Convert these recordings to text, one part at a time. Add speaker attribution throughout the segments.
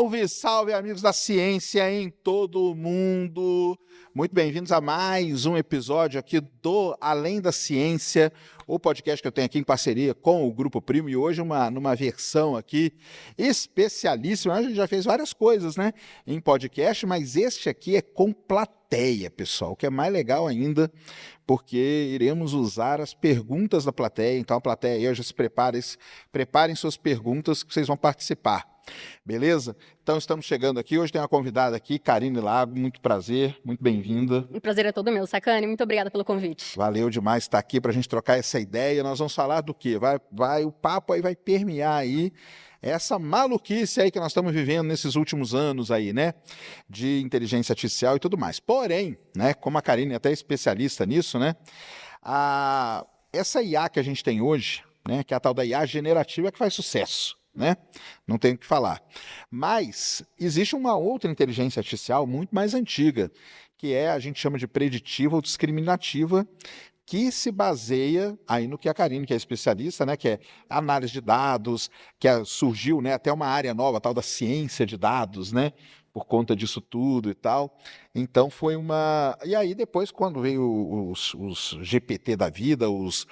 Speaker 1: Salve, salve, amigos da ciência em todo o mundo! Muito bem-vindos a mais um episódio aqui do Além da Ciência, o podcast que eu tenho aqui em parceria com o Grupo Primo, e hoje numa versão aqui especialíssima. A gente já fez várias coisas, né, em podcast, mas este aqui é com plateia, pessoal, o que é mais legal ainda, porque iremos usar as perguntas da plateia. Então a plateia aí já se preparem suas perguntas que vocês vão participar. Beleza? Então estamos chegando aqui, hoje tem uma convidada aqui, Karine Lago, muito prazer, muito bem-vinda.
Speaker 2: O prazer é todo meu, Sacani, muito obrigada pelo convite.
Speaker 1: Valeu demais estar aqui para a gente trocar essa ideia. Nós vamos falar do quê? O papo aí vai permear aí essa maluquice aí que nós estamos vivendo nesses últimos anos aí, né? De inteligência artificial e tudo mais. Porém, né, como a Karine é até especialista nisso, né? Essa IA que a gente tem hoje, né, que é a tal da IA generativa, que faz sucesso, né? Não tem o que falar. Mas existe uma outra inteligência artificial muito mais antiga, que a gente chama de preditiva ou discriminativa, que se baseia aí no que a Karine, que é especialista, né, que é análise de dados, surgiu, né, até uma área nova, a tal da ciência de dados, né, por conta disso tudo e tal. Então foi uma... E aí depois, quando veio os GPT da vida, os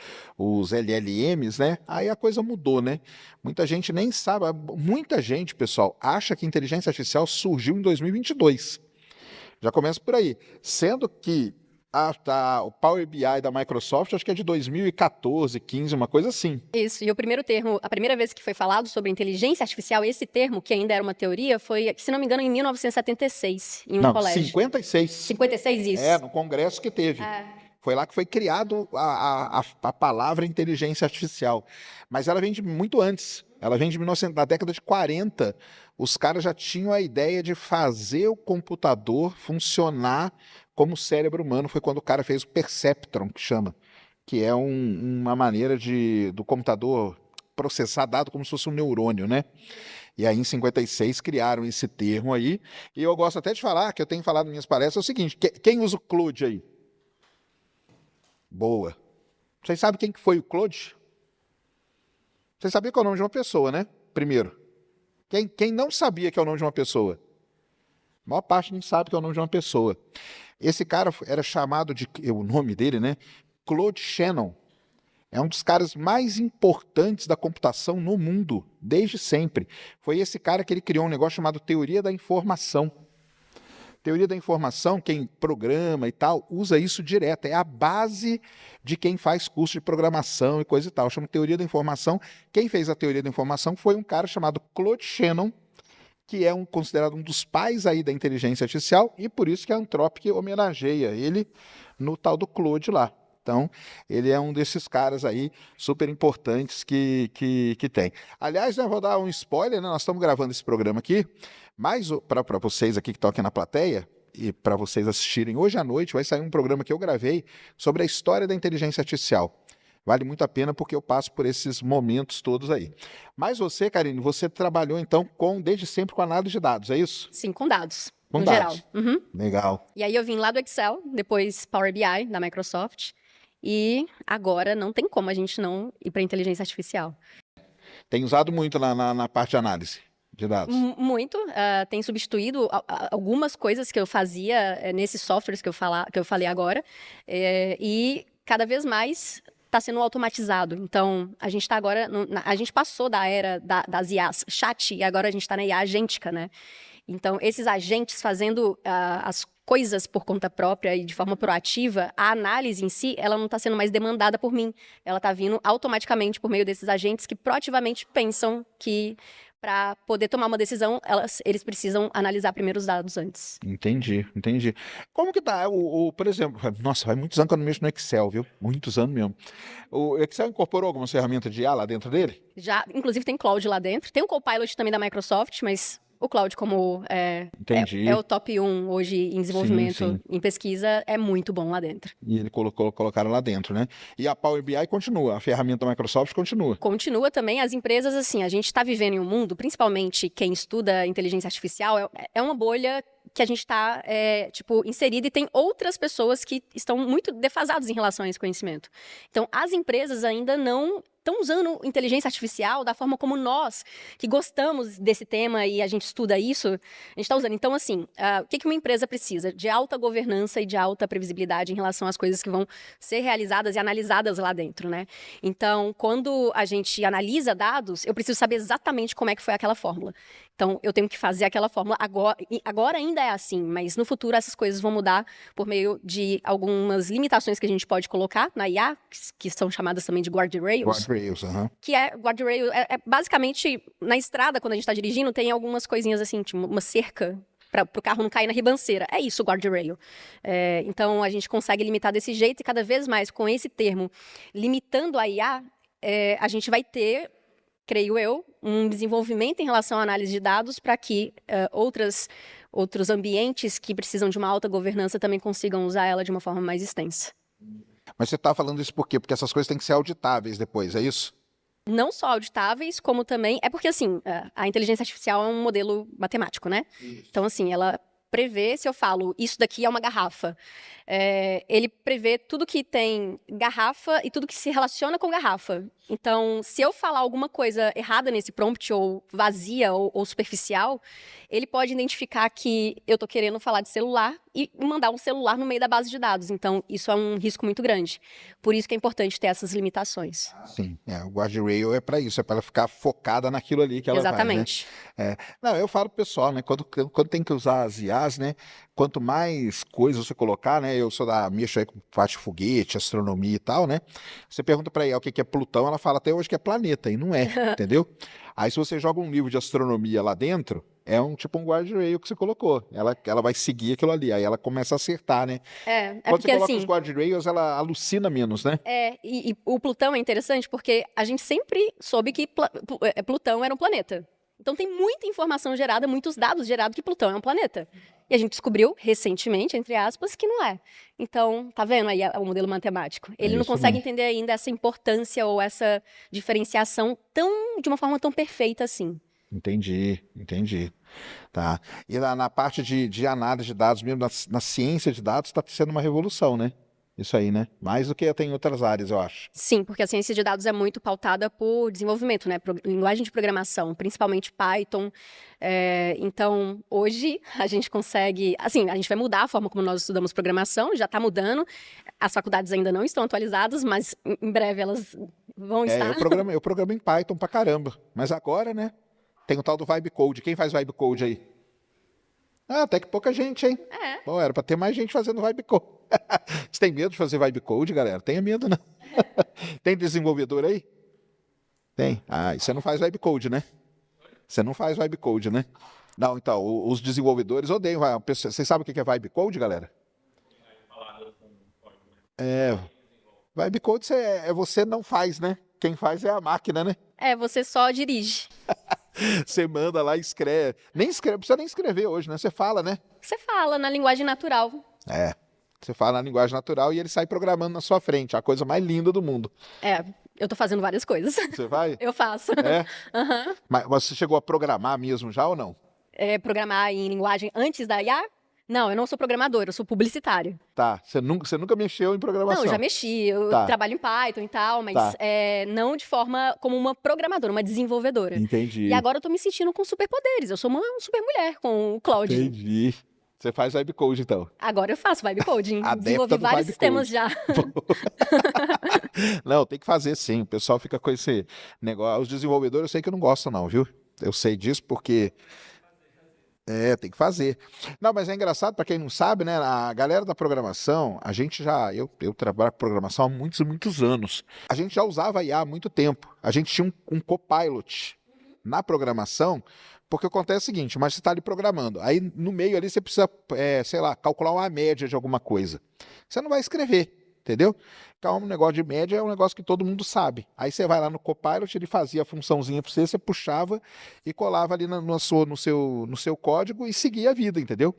Speaker 1: LLMs, né, aí a coisa mudou, né? Muita gente nem sabe, muita gente, pessoal, acha que a inteligência artificial surgiu em 2022. Já começa por aí. Sendo que o Power BI da Microsoft, acho que é de 2014, 15, uma coisa assim.
Speaker 2: Isso, e o primeiro termo, a primeira vez que foi falado sobre inteligência artificial, esse termo, que ainda era uma teoria, foi, se não me engano, em 1976, em um colégio.
Speaker 1: 56.
Speaker 2: 56, isso.
Speaker 1: No congresso que teve. Foi lá que foi criado a palavra inteligência artificial. Mas ela vem de muito antes. Ela vem da década de 40. Os caras já tinham a ideia de fazer o computador funcionar como o cérebro humano. Foi quando o cara fez o perceptron, que chama, que é uma maneira do computador processar dado como se fosse um neurônio, né? E aí, em 56, criaram esse termo aí. E eu gosto até de falar, que eu tenho falado em minhas palestras, é o seguinte: quem usa o Claude aí? Boa. Vocês sabem quem que foi o Claude? Vocês sabiam que é o nome de uma pessoa, né? Primeiro. Quem não sabia que é o nome de uma pessoa? A maior parte nem sabe que é o nome de uma pessoa. Esse cara era chamado o nome dele, né? Claude Shannon. É um dos caras mais importantes da computação no mundo, desde sempre. Foi esse cara que ele criou um negócio chamado teoria da informação. Teoria da informação, quem programa e tal, usa isso direto. É a base de quem faz curso de programação e coisa e tal. Chama teoria da informação. Quem fez a teoria da informação foi um cara chamado Claude Shannon, que é considerado um dos pais aí da inteligência artificial, e por isso que a Anthropic homenageia ele no tal do Claude lá. Então, ele é um desses caras aí super importantes que tem. Aliás, né, vou dar um spoiler, né? Nós estamos gravando esse programa aqui, mas para vocês aqui que estão aqui na plateia, e para vocês assistirem hoje à noite, vai sair um programa que eu gravei sobre a história da inteligência artificial. Vale muito a pena porque eu passo por esses momentos todos aí. Mas você, Karine, você trabalhou então desde sempre com análise de dados, é isso?
Speaker 2: Sim, com dados,
Speaker 1: com
Speaker 2: no
Speaker 1: dados.
Speaker 2: geral. Uhum.
Speaker 1: Legal.
Speaker 2: E aí eu vim lá do Excel, depois Power BI da Microsoft, e agora não tem como a gente não ir para inteligência artificial.
Speaker 1: Tem usado muito na parte de análise de dados?
Speaker 2: Muito. Tem substituído algumas coisas que eu fazia nesses softwares que eu falei agora, e cada vez mais está sendo automatizado. Então, a gente está agora... A gente passou da era das IAs chat e agora a gente está na IA agêntica, né? Então, esses agentes fazendo as coisas por conta própria e de forma proativa, a análise em si, ela não está sendo mais demandada por mim. Ela está vindo automaticamente por meio desses agentes que proativamente pensam que, para poder tomar uma decisão, eles precisam analisar primeiro os dados antes.
Speaker 1: Entendi. Como que tá por exemplo, nossa, faz muitos anos que eu não mexo no Excel, viu? Muitos anos mesmo. O Excel incorporou algumas ferramentas de IA lá dentro dele?
Speaker 2: Já, inclusive tem Cloud lá dentro. Tem o Copilot também da Microsoft, mas o Cloud, como é o top 1 hoje em desenvolvimento, em pesquisa, é muito bom lá dentro.
Speaker 1: E ele colocaram lá dentro, né? E a Power BI continua, a ferramenta da Microsoft continua.
Speaker 2: Continua também. As empresas, assim, a gente está vivendo em um mundo, principalmente quem estuda inteligência artificial, é uma bolha que a gente está, inserida, e tem outras pessoas que estão muito defasadas em relação a esse conhecimento. Então, as empresas ainda não estão usando inteligência artificial da forma como nós, que gostamos desse tema e a gente estuda isso, a gente está usando. Então, assim, o que uma empresa precisa? De alta governança e de alta previsibilidade em relação às coisas que vão ser realizadas e analisadas lá dentro, né? Então, quando a gente analisa dados, eu preciso saber exatamente como é que foi aquela fórmula. Então, eu tenho que fazer aquela fórmula agora ainda é assim, mas no futuro essas coisas vão mudar por meio de algumas limitações que a gente pode colocar na IA, que são chamadas também de guardrails.
Speaker 1: Guardrails,
Speaker 2: Que é, guardrail, é basicamente, na estrada, quando a gente está dirigindo, tem algumas coisinhas assim, tipo uma cerca, para o carro não cair na ribanceira. É isso, guardrail. Então, a gente consegue limitar desse jeito e cada vez mais, com esse termo, limitando a IA, a gente vai ter, creio eu, um desenvolvimento em relação à análise de dados para que outros ambientes que precisam de uma alta governança também consigam usar ela de uma forma mais extensa.
Speaker 1: Mas você está falando isso por quê? Porque essas coisas têm que ser auditáveis depois, é isso?
Speaker 2: Não só auditáveis, como também... É porque, assim, a inteligência artificial é um modelo matemático, né? Isso. Então, assim, ela prevê, se eu falo, isso daqui é uma garrafa, ele prevê tudo que tem garrafa e tudo que se relaciona com garrafa. Então, se eu falar alguma coisa errada nesse prompt, ou vazia, ou superficial, ele pode identificar que eu estou querendo falar de celular e mandar um celular no meio da base de dados. Então, isso é um risco muito grande. Por isso que é importante ter essas limitações.
Speaker 1: Sim, o guardrail é para isso, é para ela ficar focada naquilo ali que ela
Speaker 2: Exatamente.
Speaker 1: Vai, né? Não, eu falo pro pessoal, né, quando tem que usar as IAs, né, quanto mais coisas você colocar, né, eu sou mexo aí com parte de foguete, astronomia e tal, né, você pergunta para IA o que é Plutão, ela fala até hoje que é planeta, e não é, entendeu? Aí se você joga um livro de astronomia lá dentro, é um guardrail que você colocou. Ela vai seguir aquilo ali, aí ela começa a acertar, né? Quando você coloca os guardrails, ela alucina menos, né?
Speaker 2: E o Plutão é interessante porque a gente sempre soube que Plutão era um planeta. Então tem muita informação gerada, muitos dados gerados que Plutão é um planeta. E a gente descobriu recentemente, entre aspas, que não é. Então, tá vendo aí o modelo matemático? Ele não consegue entender ainda essa importância ou essa diferenciação de uma forma tão perfeita assim.
Speaker 1: Entendi. Tá. E na parte de análise de dados, mesmo na ciência de dados, está sendo uma revolução, né? Isso aí, né? Mais do que tem em outras áreas, eu acho.
Speaker 2: Sim, porque a ciência de dados é muito pautada por desenvolvimento, né? Linguagem de programação, principalmente Python. Então, hoje, a gente consegue... Assim, a gente vai mudar a forma como nós estudamos programação, já está mudando. As faculdades ainda não estão atualizadas, mas em breve elas vão estar.
Speaker 1: Eu programo em Python pra caramba. Mas agora, né? Tem o tal do Vibe Code. Quem faz Vibe Code aí? Até que pouca gente, hein? Bom, era pra ter mais gente fazendo Vibe Code. Você tem medo de fazer Vibe Code, galera? Tenha medo, não. Tem desenvolvedor aí? Tem. E você não faz Vibe Code, né? Você não faz Vibe Code, né? Não, então, os desenvolvedores odeiam. Vocês sabem o que é Vibe Code, galera? Vibe Code você não faz, né? Quem faz é a máquina, né?
Speaker 2: Você só dirige.
Speaker 1: Você manda lá, escreve. Nem escreve, não precisa nem escrever hoje, né? Você fala, né?
Speaker 2: Você fala na linguagem natural.
Speaker 1: Você fala na linguagem natural e ele sai programando na sua frente. A coisa mais linda do mundo.
Speaker 2: Eu tô fazendo várias coisas.
Speaker 1: Você vai?
Speaker 2: Eu faço. Uhum.
Speaker 1: Mas você chegou a programar mesmo já ou não?
Speaker 2: Programar em linguagem antes da IA? Não, eu não sou programadora, eu sou publicitário.
Speaker 1: Tá, você nunca mexeu em programação?
Speaker 2: Não, eu já mexi, eu trabalho em Python e tal, mas não de forma como uma programadora, uma desenvolvedora.
Speaker 1: Entendi.
Speaker 2: E agora eu tô me sentindo com superpoderes, eu sou uma super mulher com o Cloud.
Speaker 1: Entendi. Você faz Vibe Code, então?
Speaker 2: Agora eu faço Vibe Coding, desenvolvi vários sistemas já.
Speaker 1: Não, tem que fazer sim, o pessoal fica com esse negócio. Os desenvolvedores eu sei que não gostam não, viu? Eu sei disso porque... tem que fazer. Não, mas é engraçado, para quem não sabe, né? A galera da programação, eu trabalho com programação há muitos e muitos anos. A gente já usava IA há muito tempo. A gente tinha um copilot na programação, porque acontece o seguinte, mas você está ali programando, aí no meio ali você precisa, sei lá, calcular uma média de alguma coisa. Você não vai escrever. Entendeu? Então, um negócio de média é um negócio que todo mundo sabe. Aí você vai lá no Copilot, ele fazia a funçãozinha para você puxava e colava ali no seu código e seguia a vida, entendeu?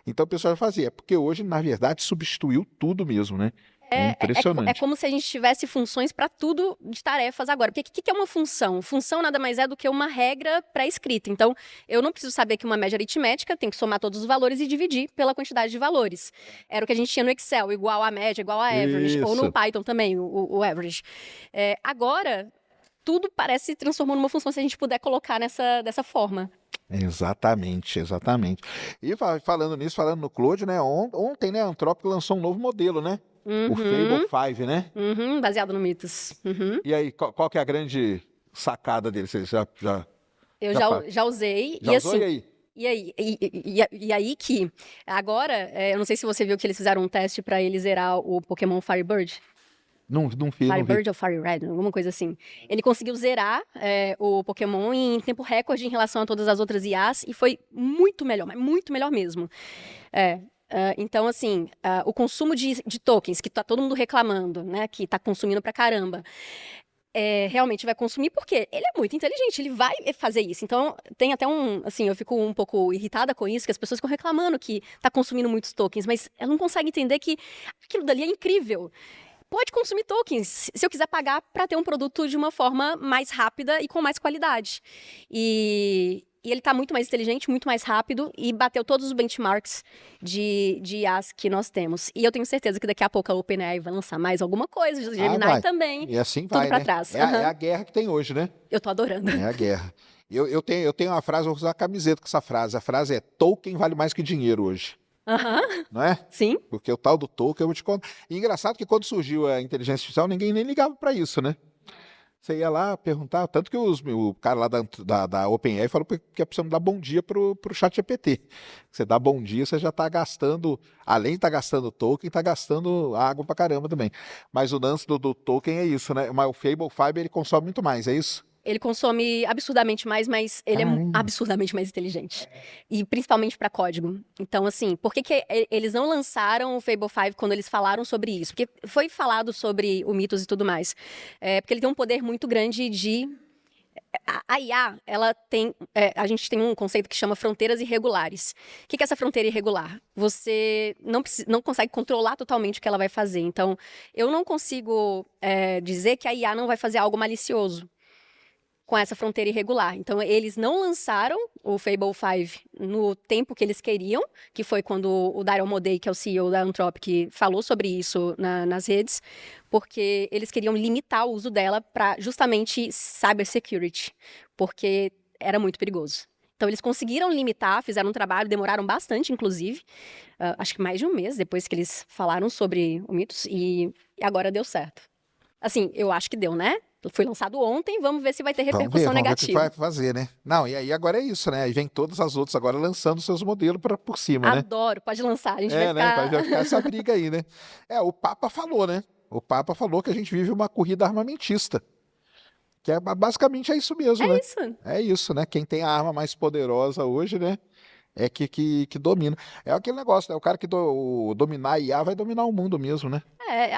Speaker 1: Então o pessoal fazia, porque hoje, na verdade, substituiu tudo mesmo, né? Impressionante.
Speaker 2: É como se a gente tivesse funções para tudo de tarefas agora. Porque o que é uma função? Função nada mais é do que uma regra pré-escrita. Então, eu não preciso saber que uma média aritmética tem que somar todos os valores e dividir pela quantidade de valores. Era o que a gente tinha no Excel, igual a média, igual a average. Ou no Python também, o average. Agora, tudo parece se transformou numa função se a gente puder colocar dessa forma.
Speaker 1: Exatamente, exatamente. E falando nisso, falando no Claude, né? Ontem, né, a Anthropic lançou um novo modelo, né? O Fable 5, né?
Speaker 2: Baseado no Mitos.
Speaker 1: E aí, qual que é a grande sacada dele? Você
Speaker 2: Eu já usei.
Speaker 1: já
Speaker 2: e
Speaker 1: usou?
Speaker 2: assim,
Speaker 1: E aí?
Speaker 2: E aí que, agora, eu não sei se você viu que eles fizeram um teste para ele zerar o Pokémon Firebird.
Speaker 1: Não vi.
Speaker 2: Firebird ou Fire Red, alguma coisa assim. Ele conseguiu zerar o Pokémon em tempo recorde em relação a todas as outras IAs e foi muito melhor, mas muito melhor mesmo. Então, assim, o consumo de tokens, que tá todo mundo reclamando, né, que tá consumindo pra caramba, realmente vai consumir porque ele é muito inteligente, ele vai fazer isso. Então, tem até assim, eu fico um pouco irritada com isso, que as pessoas ficam reclamando que tá consumindo muitos tokens, mas ela não consegue entender que aquilo dali é incrível. Pode consumir tokens, se eu quiser pagar para ter um produto de uma forma mais rápida e com mais qualidade. E ele está muito mais inteligente, muito mais rápido e bateu todos os benchmarks de IAs que nós temos. E eu tenho certeza que daqui a pouco a OpenAI vai lançar mais alguma coisa, o Gemini também.
Speaker 1: E assim
Speaker 2: tudo
Speaker 1: vai,
Speaker 2: para
Speaker 1: né?
Speaker 2: trás.
Speaker 1: É a guerra que tem hoje, né?
Speaker 2: Eu tô adorando.
Speaker 1: É a guerra. Eu tenho uma frase, eu vou usar uma camiseta com essa frase. A frase é: token vale mais que dinheiro hoje. Não é?
Speaker 2: Sim.
Speaker 1: Porque o tal do token, eu vou te contar. E engraçado que quando surgiu a inteligência artificial, ninguém nem ligava para isso, né? Você ia lá perguntar, tanto que o cara lá da OpenAI falou que é precisando dar bom dia pro ChatGPT. Você dá bom dia, você já está gastando, além de estar gastando token, está gastando água pra caramba também. Mas o lance do token é isso, né? Mas o Fable 5 ele consome muito mais, é isso?
Speaker 2: Ele consome absurdamente mais, mas ele é absurdamente mais inteligente. E principalmente para código. Então, assim, por que eles não lançaram o Fable 5 quando eles falaram sobre isso? Porque foi falado sobre o Mitos e tudo mais. Porque ele tem um poder muito grande de... A IA, ela tem... a gente tem um conceito que chama fronteiras irregulares. O que é essa fronteira irregular? Você não consegue controlar totalmente o que ela vai fazer. Então, eu não consigo dizer que a IA não vai fazer algo malicioso com essa fronteira irregular. Então, eles não lançaram o Fable 5 no tempo que eles queriam, que foi quando o Daryl Modey, que é o CEO da Anthropic, falou sobre isso nas redes, porque eles queriam limitar o uso dela para justamente cybersecurity, porque era muito perigoso. Então, eles conseguiram limitar, fizeram um trabalho, demoraram bastante, inclusive, acho que mais de um mês depois que eles falaram sobre o Mitos, e agora deu certo. Assim, eu acho que deu, né? Foi lançado ontem, vamos ver se vai ter repercussão negativa.
Speaker 1: Vamos ver o que vai fazer, né? Não, e aí agora é isso, né? Aí vem todas as outras agora lançando seus modelos por cima, né?
Speaker 2: Adoro, pode lançar, a gente
Speaker 1: vai
Speaker 2: ficar...
Speaker 1: né? Vai ficar essa briga aí, né? O Papa falou, né? O Papa falou que a gente vive uma corrida armamentista. Que basicamente é isso mesmo, né? É isso, né? Quem tem a arma mais poderosa hoje, né? É que domina. É aquele negócio, né? O cara que dominar a IA vai dominar o mundo mesmo, né?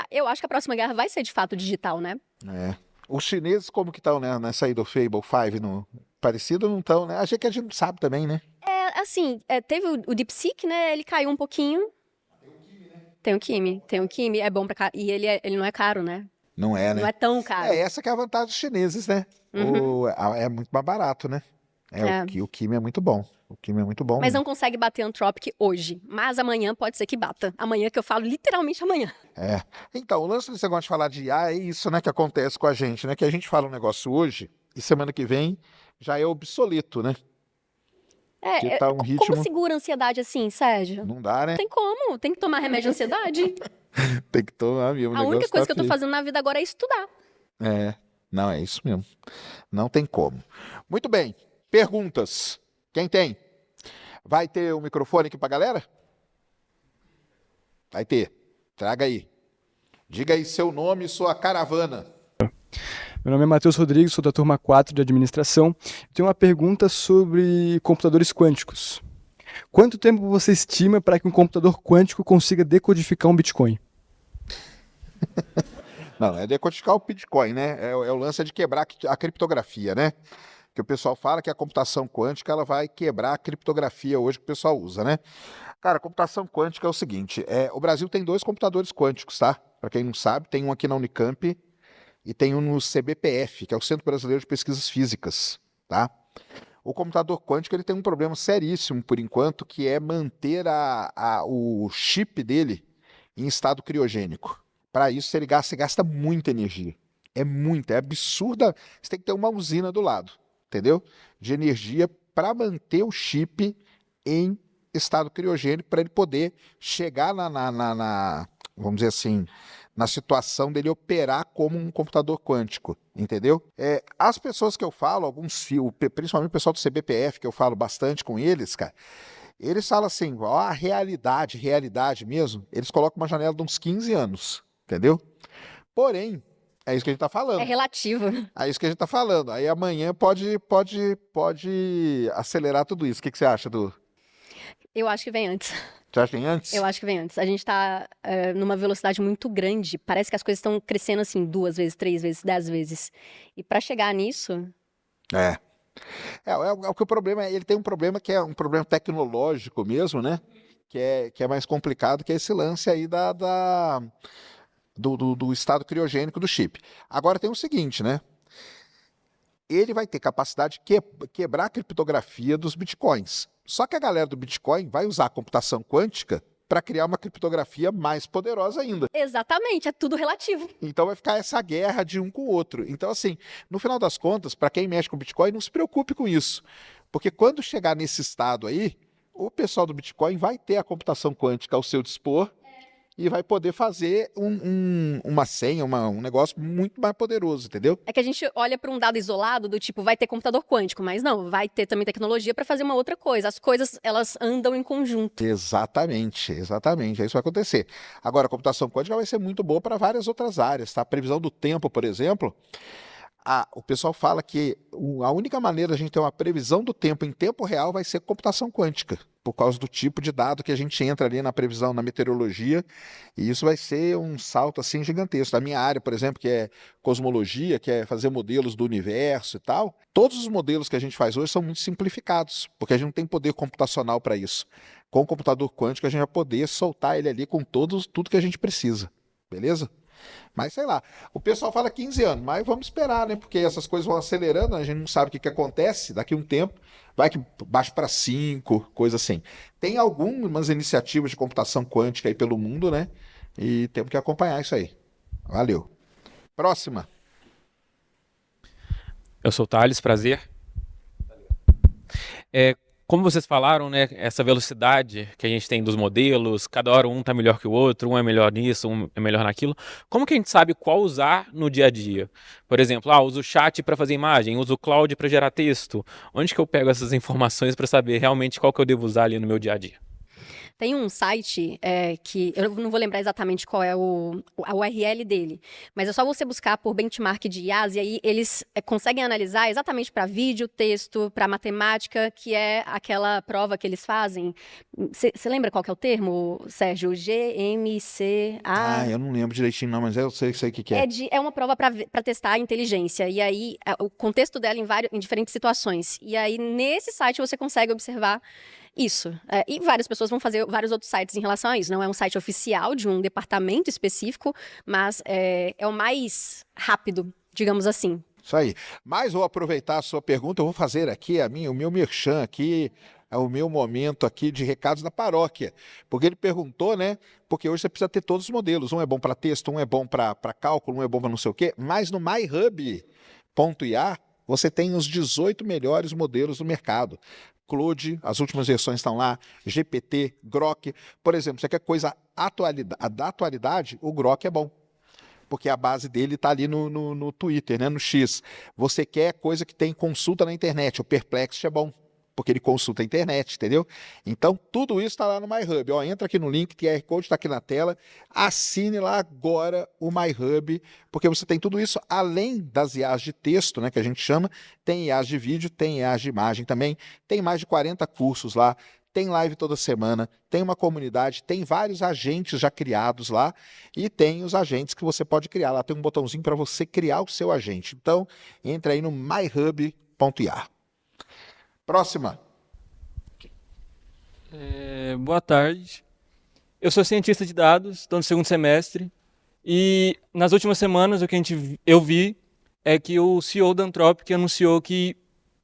Speaker 2: Eu acho que a próxima guerra vai ser de fato digital, né?
Speaker 1: Os chineses, como que estão, né, nessa aí do Fable 5? Parecido não estão, né? Achei que a gente não sabe também, né?
Speaker 2: Assim, teve o DeepSeek, né? Ele caiu um pouquinho. Tem o Kimi, é bom pra cá. E ele não é caro, né?
Speaker 1: Não é, né?
Speaker 2: Não é tão caro.
Speaker 1: Essa que é a vantagem dos chineses, né? É muito mais barato, né? O Kimi é muito bom. O Kimi é muito bom.
Speaker 2: Mas não consegue bater Anthropic hoje. Mas amanhã pode ser que bata. Amanhã que eu falo literalmente amanhã.
Speaker 1: Então, o lance desse negócio de falar de IA é isso, né? Que acontece com a gente, né? Que a gente fala um negócio hoje e semana que vem já é obsoleto, né? Tá um ritmo...
Speaker 2: Como segura a ansiedade assim, Sérgio?
Speaker 1: Não dá, né?
Speaker 2: Tem como. Tem que tomar remédio de ansiedade.
Speaker 1: Tem que tomar mesmo.
Speaker 2: A única coisa que eu tô fazendo na vida agora é estudar.
Speaker 1: Não, é isso mesmo. Não tem como. Muito bem. Perguntas. Quem tem? Vai ter um microfone aqui pra galera? Vai ter. Traga aí. Diga aí seu nome e sua caravana.
Speaker 3: Meu nome é Matheus Rodrigues, sou da turma 4 de administração. Tenho uma pergunta sobre computadores quânticos. Quanto tempo você estima para que um computador quântico consiga decodificar um Bitcoin?
Speaker 1: Não é decodificar o Bitcoin, né? É o lance de quebrar a criptografia, né? Que o pessoal fala que a computação quântica ela vai quebrar a criptografia hoje que o pessoal usa, né? Cara, a computação quântica é o seguinte, o Brasil tem 2 computadores quânticos, tá? Para quem não sabe, tem um aqui na Unicamp e tem um no CBPF, que é o Centro Brasileiro de Pesquisas Físicas, tá? O computador quântico ele tem um problema seríssimo, por enquanto, que é manter o chip dele em estado criogênico. Para isso, ele gasta muita energia. É muito, é absurda. Você tem que ter uma usina do lado, entendeu? De energia para manter o chip em estado criogênico, para ele poder chegar vamos dizer assim, na situação dele operar como um computador quântico, entendeu? As pessoas que eu falo, principalmente o pessoal do CBPF, que eu falo bastante com eles, cara, eles falam assim, ó, a realidade mesmo, eles colocam uma janela de uns 15 anos, entendeu? Porém, é isso que a gente tá falando.
Speaker 2: É relativo.
Speaker 1: É isso que a gente tá falando. Aí amanhã pode acelerar tudo isso. O que você acha, Du?
Speaker 2: Eu acho que vem antes.
Speaker 1: Você acha que vem antes?
Speaker 2: Eu acho que vem antes. A gente tá numa velocidade muito grande. Parece que as coisas estão crescendo assim 2 vezes, 3 vezes, 10 vezes. E para chegar nisso...
Speaker 1: O que o problema é, ele tem um problema que é um problema tecnológico mesmo, né? Que é mais complicado, que é esse lance aí do estado criogênico do chip. Agora tem o seguinte, né? Ele vai ter capacidade de quebrar a criptografia dos bitcoins. Só que a galera do Bitcoin vai usar a computação quântica para criar uma criptografia mais poderosa ainda.
Speaker 2: Exatamente, é tudo relativo.
Speaker 1: Então vai ficar essa guerra de um com o outro. Então, assim, no final das contas, para quem mexe com Bitcoin, não se preocupe com isso. Porque quando chegar nesse estado aí, o pessoal do Bitcoin vai ter a computação quântica ao seu dispor e vai poder fazer uma senha, um negócio muito mais poderoso, entendeu?
Speaker 2: É que a gente olha para um dado isolado do tipo, vai ter computador quântico, mas não, vai ter também tecnologia para fazer uma outra coisa. As coisas, elas andam em conjunto.
Speaker 1: Exatamente. É isso que vai acontecer. Agora, a computação quântica vai ser muito boa para várias outras áreas, tá? A previsão do tempo, por exemplo, o pessoal fala que a única maneira de a gente ter uma previsão do tempo em tempo real vai ser computação quântica, por causa do tipo de dado que a gente entra ali na previsão, na meteorologia, e isso vai ser um salto assim gigantesco. Da minha área, por exemplo, que é cosmologia, que é fazer modelos do universo e tal, todos os modelos que a gente faz hoje são muito simplificados, porque a gente não tem poder computacional para isso. Com o computador quântico a gente vai poder soltar ele ali com tudo que a gente precisa, beleza? Mas sei lá, o pessoal fala 15 anos, mas vamos esperar, né? Porque essas coisas vão acelerando, a gente não sabe o que acontece, daqui a um tempo vai que baixa para 5, coisa assim. Tem algumas iniciativas de computação quântica aí pelo mundo, né? E temos que acompanhar isso aí. Valeu. Próxima.
Speaker 4: Eu sou o Thales, prazer. Como vocês falaram, né, essa velocidade que a gente tem dos modelos, cada hora um está melhor que o outro, um é melhor nisso, um é melhor naquilo. Como que a gente sabe qual usar no dia a dia? Por exemplo, uso o chat para fazer imagem, uso o cloud para gerar texto. Onde que eu pego essas informações para saber realmente qual que eu devo usar ali no meu dia a dia?
Speaker 2: Tem um site que eu não vou lembrar exatamente qual é a URL dele, mas é só você buscar por benchmark de IaaS e aí eles conseguem analisar exatamente para vídeo, texto, para matemática, que é aquela prova que eles fazem. Você lembra qual que é o termo, Sérgio? GMCA?
Speaker 1: Eu não lembro direitinho não, mas eu sei o que é.
Speaker 2: É uma prova para testar a inteligência e aí o contexto dela em diferentes situações. E aí nesse site você consegue observar isso. E várias pessoas vão fazer vários outros sites em relação a isso. Não é um site oficial de um departamento específico, mas é o mais rápido, digamos assim.
Speaker 1: Isso aí. Mas vou aproveitar a sua pergunta, eu vou fazer aqui o meu merchan aqui, o meu momento aqui de recados da paróquia. Porque ele perguntou, né? Porque hoje você precisa ter todos os modelos. Um é bom para texto, um é bom para cálculo, um é bom para não sei o quê. Mas no myhub.ia você tem os 18 melhores modelos do mercado. Claude, as últimas versões estão lá, GPT, Grok. Por exemplo, você quer coisa da atualidade, o Grok é bom. Porque a base dele está ali no Twitter, né, no X. Você quer coisa que tem consulta na internet, o Perplexity é bom, porque ele consulta a internet, entendeu? Então, tudo isso está lá no MyHub. Entra aqui no link, QR Code está aqui na tela, assine lá agora o MyHub, porque você tem tudo isso, além das IAs de texto, né, que a gente chama, tem IAs de vídeo, tem IAs de imagem também, tem mais de 40 cursos lá, tem live toda semana, tem uma comunidade, tem vários agentes já criados lá e tem os agentes que você pode criar. Lá tem um botãozinho para você criar o seu agente. Então, entra aí no myhub.ia. Próxima.
Speaker 5: Boa tarde. Eu sou cientista de dados, estou no 2º semestre e nas últimas semanas o que eu vi é que o CEO da Anthropic anunciou que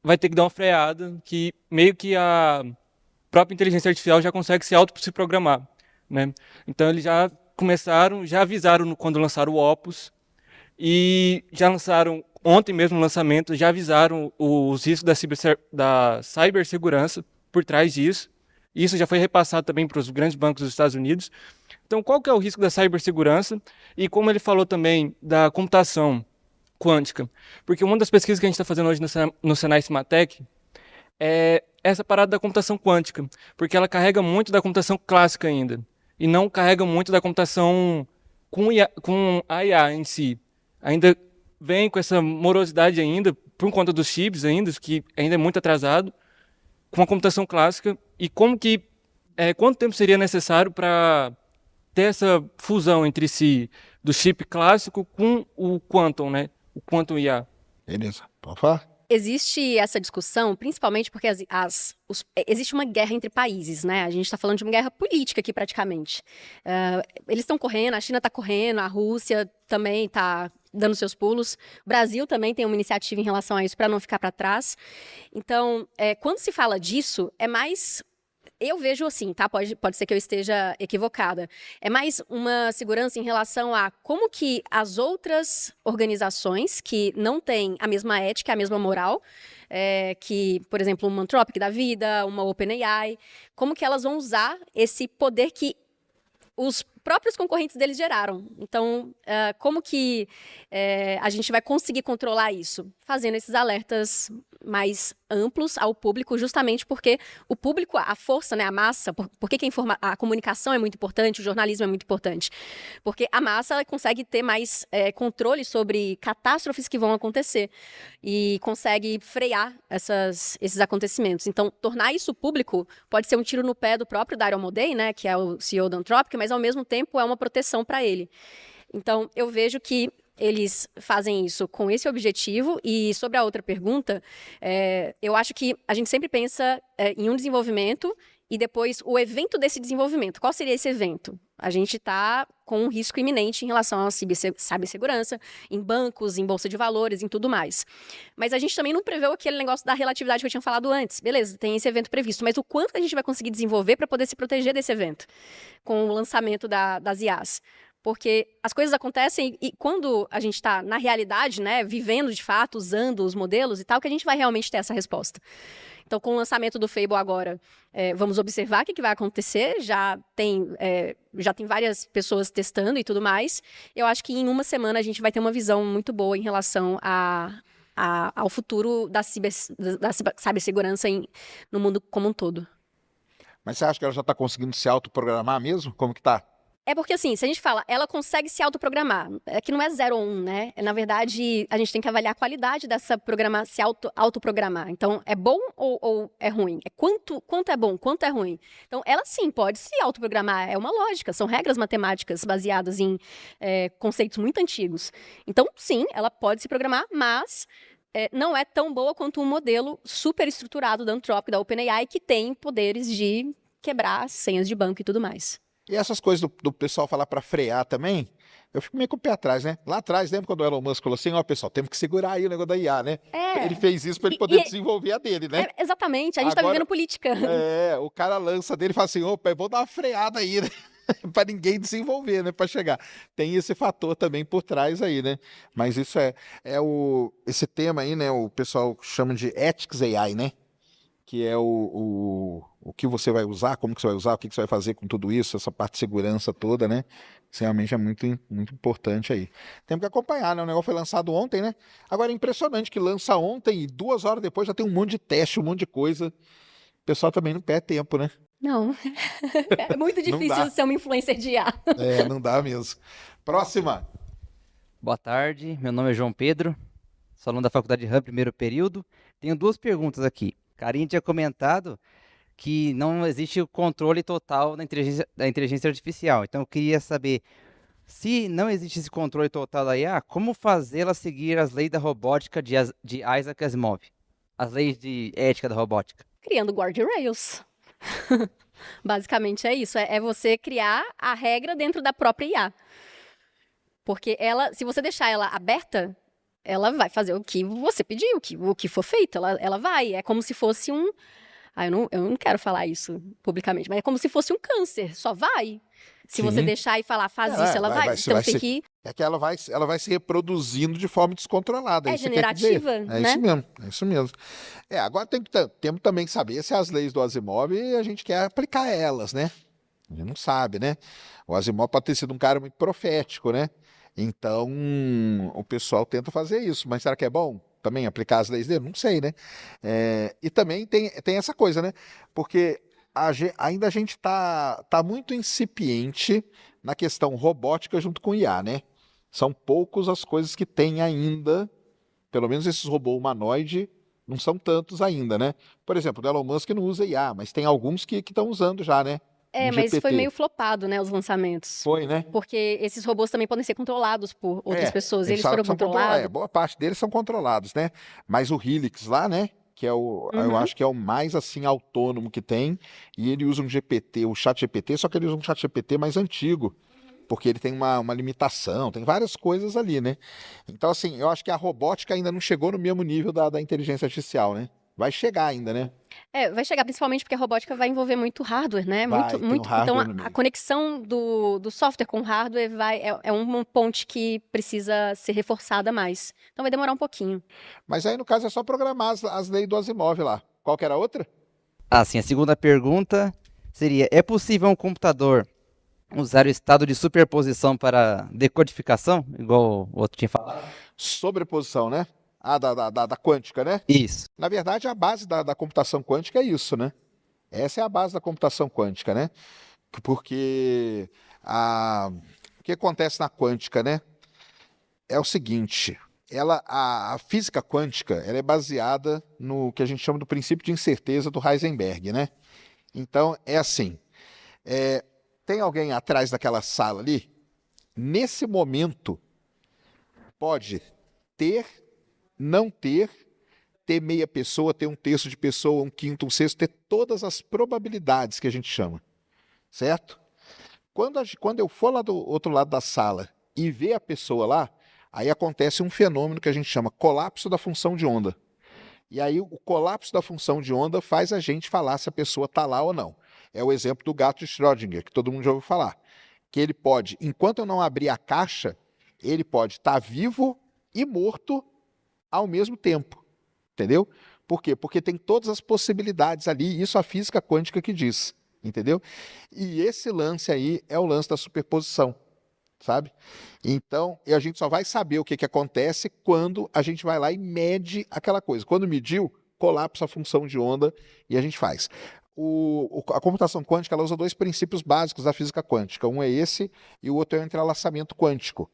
Speaker 5: vai ter que dar uma freada, que meio que a própria inteligência artificial já consegue se programar, né? Então eles já avisaram quando lançaram o Opus e já lançaram, ontem mesmo no lançamento, já avisaram os riscos da cibersegurança por trás disso. Isso já foi repassado também para os grandes bancos dos Estados Unidos. Então, qual que é o risco da cibersegurança? E como ele falou também da computação quântica. Porque uma das pesquisas que a gente está fazendo hoje no Senai Cimatec é essa parada da computação quântica. Porque ela carrega muito da computação clássica ainda. E não carrega muito da computação com a IA em si. Ainda vem com essa morosidade ainda, por conta dos chips ainda, que ainda é muito atrasado, com a computação clássica. E quanto tempo seria necessário para ter essa fusão entre si do chip clássico com o quantum, né? O quantum IA.
Speaker 1: Beleza, pode falar?
Speaker 2: Existe essa discussão, principalmente porque existe uma guerra entre países, né? A gente está falando de uma guerra política aqui, praticamente. Eles estão correndo, a China está correndo, a Rússia também está dando seus pulos. O Brasil também tem uma iniciativa em relação a isso, para não ficar para trás. Então, quando se fala disso, é mais... Eu vejo assim, tá? Pode ser que eu esteja equivocada. É mais uma segurança em relação a como que as outras organizações que não têm a mesma ética, a mesma moral, que, por exemplo, uma Anthropic da vida, uma OpenAI, como que elas vão usar esse poder que os próprios concorrentes deles geraram. Então, como que a gente vai conseguir controlar isso? Fazendo esses alertas mais amplos ao público, justamente porque o público, a força, né, a massa, por que a comunicação é muito importante, o jornalismo é muito importante? Porque a massa ela consegue ter mais controle sobre catástrofes que vão acontecer e consegue frear esses acontecimentos. Então, tornar isso público pode ser um tiro no pé do próprio Daryl Modey, né, que é o CEO da Anthropic, mas ao mesmo tempo é uma proteção para ele. Então, eu vejo que eles fazem isso com esse objetivo. E sobre a outra pergunta, eu acho que a gente sempre pensa em um desenvolvimento e depois o evento desse desenvolvimento. Qual seria esse evento? A gente está com um risco iminente em relação à cibersegurança, em bancos, em bolsa de valores, em tudo mais. Mas a gente também não preveu aquele negócio da relatividade que eu tinha falado antes. Beleza, tem esse evento previsto, mas o quanto a gente vai conseguir desenvolver para poder se proteger desse evento com o lançamento das IAs? Porque as coisas acontecem e quando a gente está na realidade, né, vivendo de fato, usando os modelos e tal, que a gente vai realmente ter essa resposta. Então, com o lançamento do Fable agora, vamos observar o que vai acontecer. Já tem várias pessoas testando e tudo mais. Eu acho que em uma semana a gente vai ter uma visão muito boa em relação ao futuro da cibersegurança no mundo como um todo.
Speaker 1: Mas você acha que ela já está conseguindo se autoprogramar mesmo? Como que tá?
Speaker 2: É porque, assim, se a gente fala, ela consegue se autoprogramar, é que não é 0 ou 1, né? Na verdade, a gente tem que avaliar a qualidade dessa se autoprogramar. Então, é bom ou é ruim? Quanto é bom, quanto é ruim? Então, ela sim pode se autoprogramar, é uma lógica, são regras matemáticas baseadas em conceitos muito antigos. Então, sim, ela pode se programar, mas não é tão boa quanto um modelo super estruturado da Anthropic, da OpenAI, que tem poderes de quebrar senhas de banco e tudo mais.
Speaker 1: E essas coisas do pessoal falar para frear também, eu fico meio com o pé atrás, né? Lá atrás, lembra quando o Elon Musk falou assim, ó, pessoal, temos que segurar aí o negócio da IA, né? Ele fez isso para ele poder desenvolver a dele, né?
Speaker 2: Exatamente, a gente tá vivendo política.
Speaker 1: O cara lança dele e fala assim, opa, eu vou dar uma freada aí, né? Para ninguém desenvolver, né? Para chegar. Tem esse fator também por trás aí, né? Mas isso esse tema aí, né? O pessoal chama de Ethics AI, né? Que é o que você vai usar, como que você vai usar, o que você vai fazer com tudo isso, essa parte de segurança toda, né? Isso realmente é muito, muito importante aí. Temos que acompanhar, né? O negócio foi lançado ontem, né? Agora é impressionante que lança ontem e 2 horas depois já tem um monte de teste, um monte de coisa. O pessoal também não perde tempo, né?
Speaker 2: Não. É muito difícil ser uma influencer de IA.
Speaker 1: Não dá mesmo. Próxima.
Speaker 6: Boa tarde, meu nome é João Pedro, sou aluno da Faculdade RAM, primeiro período. Tenho 2 perguntas aqui. Karine tinha comentado que não existe o controle total da inteligência artificial. Então, eu queria saber, se não existe esse controle total da IA, como fazê-la seguir as leis da robótica de Isaac Asimov? As leis de ética da robótica.
Speaker 2: Criando guardrails. Basicamente é isso. É você criar a regra dentro da própria IA. Porque se você deixar ela aberta, ela vai fazer o que você pediu, o que for feito, ela vai. É como se fosse um... eu não quero falar isso publicamente, mas é como se fosse um câncer, só vai. Se você deixar e falar, faz isso, ela vai. Então tem que
Speaker 1: É que ela vai se reproduzindo de forma descontrolada.
Speaker 2: É
Speaker 1: isso que quer dizer.
Speaker 2: generativa,
Speaker 1: É
Speaker 2: né?
Speaker 1: isso mesmo, é isso mesmo. Agora temos também que saber se as leis do Asimov a gente quer aplicar elas, né? A gente não sabe, né? O Asimov pode ter sido um cara muito profético, né? Então, o pessoal tenta fazer isso. Mas será que é bom também aplicar as leis dele? Não sei, né? E também tem essa coisa, né? Porque ainda a gente tá muito incipiente na questão robótica junto com IA, né? São poucos as coisas que tem ainda, pelo menos esses robôs humanoide, não são tantos ainda, né? Por exemplo, o Elon Musk não usa IA, mas tem alguns que estão usando já, né?
Speaker 2: Mas foi
Speaker 1: GPT.
Speaker 2: meio flopado, né, os lançamentos.
Speaker 1: Foi, né?
Speaker 2: Porque esses robôs também podem ser controlados por outras pessoas. Eles
Speaker 1: sabem
Speaker 2: foram
Speaker 1: que são
Speaker 2: controlados.
Speaker 1: boa parte deles são controlados, né? Mas o Helix lá, né? Que é eu
Speaker 2: Uhum.
Speaker 1: acho que é o mais assim autônomo que tem, e ele usa um GPT, o chat GPT, só que ele usa um chat GPT mais antigo, porque ele tem uma limitação, tem várias coisas ali, né? Então, assim, eu acho que a robótica ainda não chegou no mesmo nível da inteligência artificial, né? Vai chegar ainda, né?
Speaker 2: Vai chegar principalmente porque a robótica vai envolver muito hardware, né?
Speaker 1: Vai, tem o hardware
Speaker 2: Então,
Speaker 1: no
Speaker 2: a
Speaker 1: meio.
Speaker 2: conexão do software com o hardware é uma ponte que precisa ser reforçada mais. Então, vai demorar um pouquinho.
Speaker 1: Mas aí, no caso, é só programar as leis do Asimov lá. Qual que era a outra?
Speaker 6: Sim, a segunda pergunta seria: é possível um computador usar o estado de superposição para decodificação, igual o outro tinha falado?
Speaker 1: Sobreposição, né? Da quântica, né?
Speaker 6: Isso.
Speaker 1: Na verdade, a base da computação quântica é isso, né? Essa é a base da computação quântica, né? Porque o que acontece na quântica, né? É o seguinte, a física quântica ela é baseada no que a gente chama do princípio de incerteza do Heisenberg, né? Então, é assim, tem alguém atrás daquela sala ali? Nesse momento, pode ter, não ter meia pessoa, ter um terço de pessoa, um quinto, um sexto, ter todas as probabilidades que a gente chama, certo? Quando eu for lá do outro lado da sala e ver a pessoa lá, aí acontece um fenômeno que a gente chama colapso da função de onda. E aí o colapso da função de onda faz a gente falar se a pessoa está lá ou não. É o exemplo do gato de Schrödinger, que todo mundo já ouviu falar. Que ele pode, enquanto eu não abrir a caixa, ele pode estar vivo e morto ao mesmo tempo. Entendeu? Por quê? Porque tem todas as possibilidades ali, isso a física quântica que diz. Entendeu? E esse lance aí é o lance da superposição. Sabe? Então, a gente só vai saber o que acontece quando a gente vai lá e mede aquela coisa. Quando mediu, colapsa a função de onda e a gente faz. A computação quântica ela usa dois princípios básicos da física quântica. Um é esse e o outro é o entrelaçamento quântico.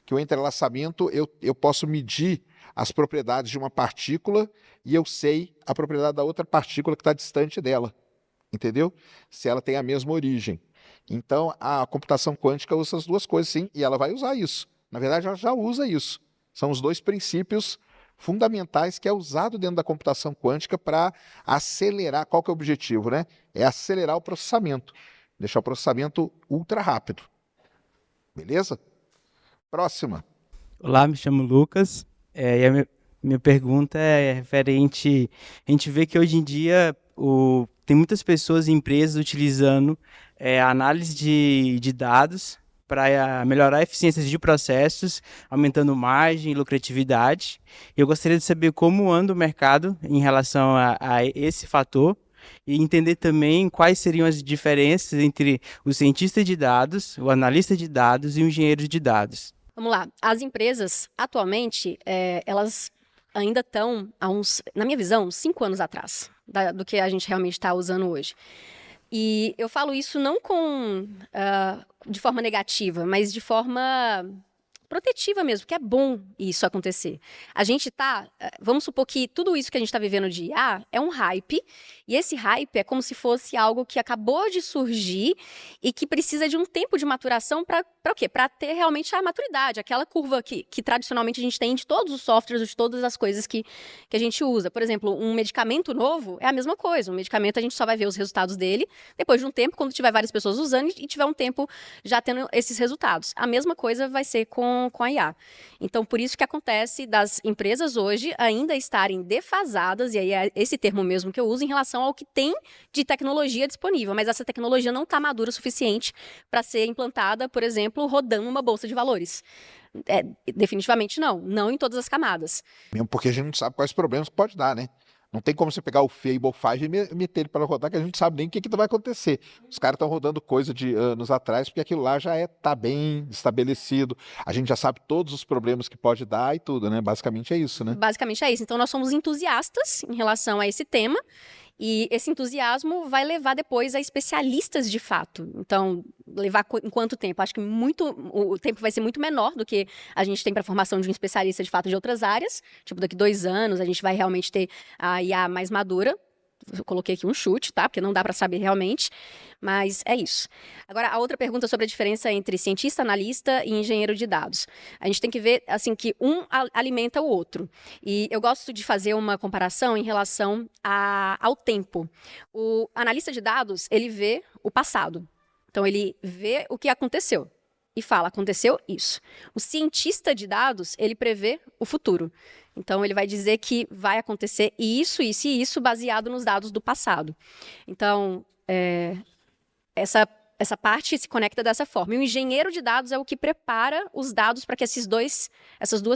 Speaker 1: Que o entrelaçamento eu posso medir as propriedades de uma partícula e eu sei a propriedade da outra partícula que está distante dela. Entendeu? Se ela tem a mesma origem. Então, a computação quântica usa as duas coisas, sim, e ela vai usar isso. Na verdade, ela já usa isso. São os dois princípios fundamentais que é usado dentro da computação quântica para acelerar. Qual que é o objetivo, né? É acelerar o processamento. Deixar o processamento ultra rápido. Beleza? Próxima.
Speaker 7: Olá, me chamo Lucas. E a minha pergunta é referente... A gente vê que hoje em dia tem muitas pessoas e empresas utilizando a análise de dados para melhorar a eficiência de processos, aumentando margem e lucratividade. Eu gostaria de saber como anda o mercado em relação a esse fator e entender também quais seriam as diferenças entre o cientista de dados, o analista de dados e o engenheiro de dados.
Speaker 2: Vamos lá. As empresas, atualmente, elas ainda estão, na minha visão, 5 anos atrás do que a gente realmente está usando hoje. E eu falo isso não de forma negativa, mas de forma protetiva mesmo, porque é bom isso acontecer. A gente vamos supor que tudo isso que a gente está vivendo de IA é um hype, e esse hype é como se fosse algo que acabou de surgir e que precisa de um tempo de maturação para o quê? Para ter realmente a maturidade, aquela curva que tradicionalmente a gente tem de todos os softwares, de todas as coisas que a gente usa. Por exemplo, um medicamento novo é a mesma coisa. Um medicamento a gente só vai ver os resultados dele depois de um tempo, quando tiver várias pessoas usando e tiver um tempo já tendo esses resultados. A mesma coisa vai ser com com a IA. Então, por isso que acontece das empresas hoje ainda estarem defasadas, e aí é esse termo mesmo que eu uso, em relação ao que tem de tecnologia disponível, mas essa tecnologia não está madura o suficiente para ser implantada, por exemplo, rodando uma bolsa de valores. Definitivamente não em todas as camadas.
Speaker 1: Mesmo porque a gente não sabe quais problemas pode dar, né? Não tem como você pegar o Fable 5 e meter ele para rodar, que a gente não sabe nem o que vai acontecer. Os caras estão rodando coisa de anos atrás, porque aquilo lá já tá bem estabelecido. A gente já sabe todos os problemas que pode dar e tudo, né? Basicamente é isso, né?
Speaker 2: Basicamente é isso. Então, nós somos entusiastas em relação a esse tema. E esse entusiasmo vai levar depois a especialistas de fato. Então, levar em quanto tempo? Acho que o tempo vai ser muito menor do que a gente tem para a formação de um especialista de fato de outras áreas. Tipo, daqui 2 anos a gente vai realmente ter a IA mais madura. Eu coloquei aqui um chute, tá? Porque não dá para saber realmente, mas é isso. Agora, a outra pergunta sobre a diferença entre cientista, analista e engenheiro de dados. A gente tem que ver, assim, que um alimenta o outro. E eu gosto de fazer uma comparação em relação ao tempo. O analista de dados, ele vê o passado. Então, ele vê o que aconteceu e fala, aconteceu isso. O cientista de dados, ele prevê o futuro. Então, ele vai dizer que vai acontecer isso, isso e isso, baseado nos dados do passado. Então, essa parte se conecta dessa forma. E o engenheiro de dados é o que prepara os dados para que essas duas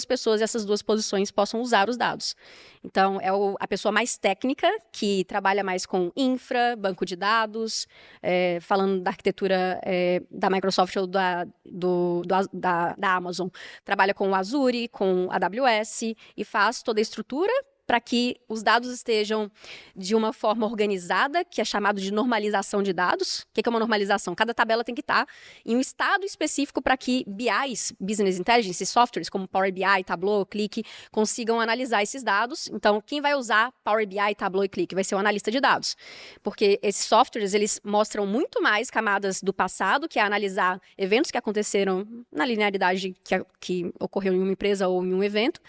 Speaker 2: pessoas e essas duas posições possam usar os dados. Então, é a pessoa mais técnica, que trabalha mais com infra, banco de dados, falando da arquitetura da Microsoft ou da Amazon. Trabalha com o Azure, com a AWS e faz toda a estrutura para que os dados estejam de uma forma organizada, que é chamado de normalização de dados. O que é uma normalização? Cada tabela tem que estar em um estado específico para que BIs, Business Intelligence, softwares como Power BI, Tableau, Qlik, consigam analisar esses dados. Então, quem vai usar Power BI, Tableau e Qlik vai ser o analista de dados. Porque esses softwares, eles mostram muito mais camadas do passado, que é analisar eventos que aconteceram na linearidade que ocorreu em uma empresa ou em um evento.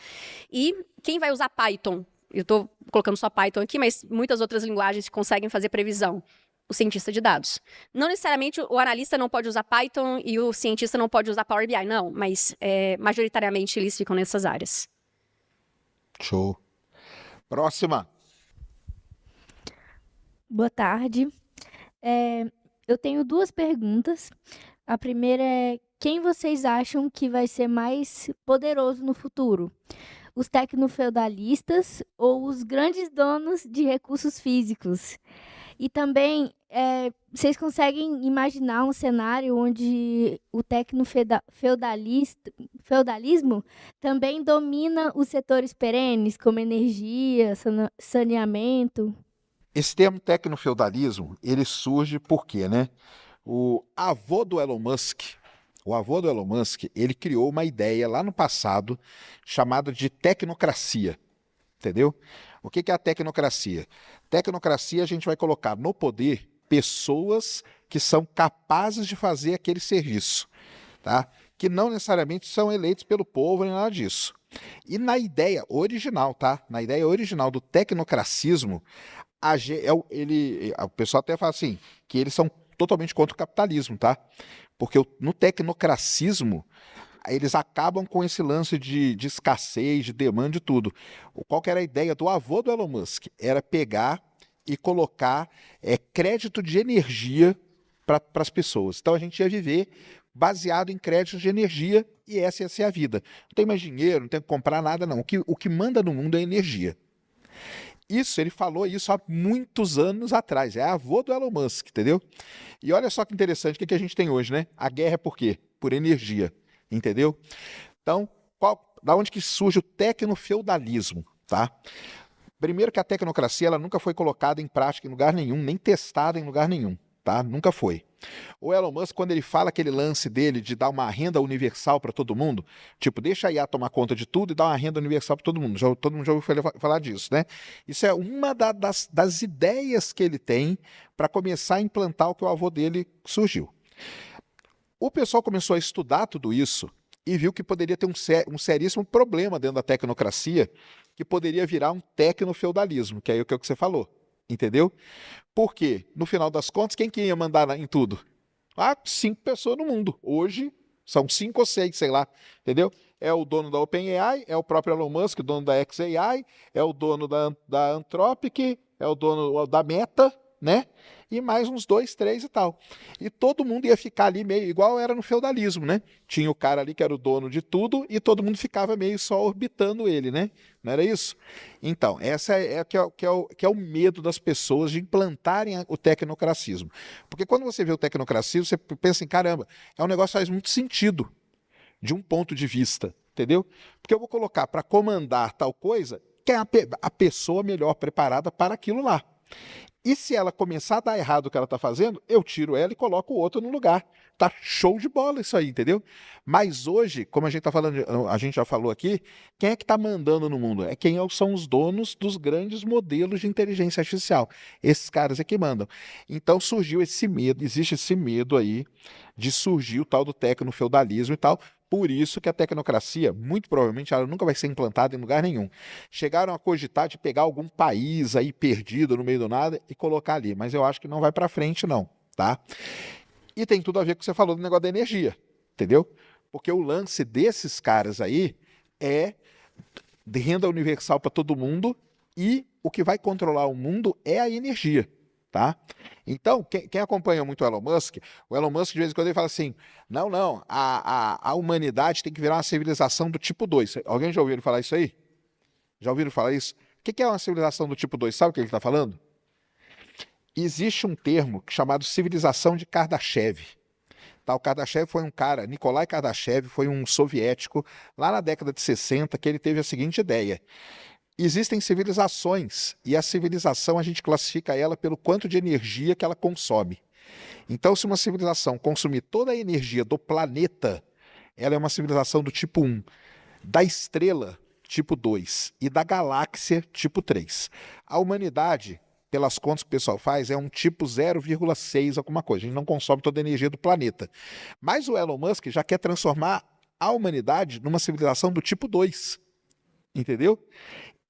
Speaker 2: E quem vai usar Python? Eu estou colocando só Python aqui, mas muitas outras linguagens conseguem fazer previsão. O cientista de dados. Não necessariamente o analista não pode usar Python e o cientista não pode usar Power BI, não. Mas, majoritariamente, eles ficam nessas áreas.
Speaker 1: Show. Próxima.
Speaker 8: Boa tarde. Eu tenho 2 perguntas. A primeira é: quem vocês acham que vai ser mais poderoso no futuro? Os tecnofeudalistas ou os grandes donos de recursos físicos? E também, vocês conseguem imaginar um cenário onde o tecnofeudalismo também domina os setores perenes, como energia, saneamento?
Speaker 1: Esse termo tecnofeudalismo, ele surge por quê, né? O avô do Elon Musk, ele criou uma ideia lá no passado chamada de tecnocracia, entendeu? O que é a tecnocracia? Tecnocracia a gente vai colocar no poder pessoas que são capazes de fazer aquele serviço, tá? Que não necessariamente são eleitos pelo povo nem nada disso. E na ideia original, tá? Na ideia original do tecnocracismo, o pessoal até fala assim, que eles são totalmente contra o capitalismo, tá? Porque no tecnocracismo, eles acabam com esse lance de escassez, de demanda, de tudo. Qual que era a ideia do avô do Elon Musk? Era pegar e colocar crédito de energia para as pessoas. Então a gente ia viver baseado em créditos de energia e essa ia ser a vida. Não tem mais dinheiro, não tem que comprar nada, não. O que manda no mundo é energia. Ele falou isso há muitos anos atrás. É avô do Elon Musk, entendeu? E olha só que interessante o que a gente tem hoje, né? A guerra é por quê? Por energia, entendeu? Então, da onde que surge o tecnofeudalismo, tá? Primeiro que a tecnocracia ela nunca foi colocada em prática em lugar nenhum, nem testada em lugar nenhum, tá? Nunca foi. O Elon Musk, quando ele fala aquele lance dele de dar uma renda universal para todo mundo, tipo, deixa a IA tomar conta de tudo e dar uma renda universal para todo mundo. Todo mundo já ouviu falar disso, né? Isso é uma das ideias que ele tem para começar a implantar o que o avô dele surgiu. O pessoal começou a estudar tudo isso e viu que poderia ter um seríssimo problema dentro da tecnocracia, que poderia virar um tecnofeudalismo, que é o que você falou. Entendeu? Porque, no final das contas, quem ia mandar em tudo? 5 pessoas no mundo. Hoje, São 5 ou 6, sei lá, entendeu? É o dono da OpenAI, é o próprio Elon Musk, dono da xAI, é o dono da Anthropic, é o dono da Meta, né? E mais uns 2, 3 e tal. E todo mundo ia ficar ali meio igual era no feudalismo, né? Tinha o cara ali que era o dono de tudo e todo mundo ficava meio só orbitando ele, né? Não era isso? Então, essa que é o medo das pessoas de implantarem o tecnocracismo. Porque quando você vê o tecnocracismo, você pensa em, caramba, é um negócio que faz muito sentido de um ponto de vista, entendeu? Porque eu vou colocar para comandar tal coisa que é a pessoa melhor preparada para aquilo lá. E se ela começar a dar errado o que ela está fazendo, eu tiro ela e coloco o outro no lugar. Tá show de bola isso aí, entendeu? Mas hoje, como a gente tá falando, a gente já falou aqui, quem é que está mandando no mundo? É quem são os donos dos grandes modelos de inteligência artificial. Esses caras é que mandam. Então surgiu esse medo, existe esse medo aí de surgir o tal do tecnofeudalismo e tal. Por isso que a tecnocracia, muito provavelmente, ela nunca vai ser implantada em lugar nenhum. Chegaram a cogitar de pegar algum país aí perdido no meio do nada e colocar ali, mas eu acho que não vai para frente não, tá? E tem tudo a ver com o que você falou do negócio da energia, entendeu? Porque o lance desses caras aí é de renda universal para todo mundo e o que vai controlar o mundo é a energia. Tá? Então, quem acompanha muito o Elon Musk de vez em quando ele fala assim, não, a humanidade tem que virar uma civilização do tipo 2. Alguém já ouviu ele falar isso aí? Já ouviram falar isso? O que é uma civilização do tipo 2? Sabe o que ele está falando? Existe um termo chamado civilização de Kardashev. Tá, o Kardashev foi um cara, Nikolai Kardashev foi um soviético, lá na década de 60, que ele teve a seguinte ideia. Existem civilizações, e a civilização a gente classifica ela pelo quanto de energia que ela consome. Então, se uma civilização consumir toda a energia do planeta, ela é uma civilização do tipo 1, da estrela, tipo 2, e da galáxia, tipo 3. A humanidade, pelas contas que o pessoal faz, é um tipo 0,6 alguma coisa. A gente não consome toda a energia do planeta. Mas o Elon Musk já quer transformar a humanidade numa civilização do tipo 2. Entendeu?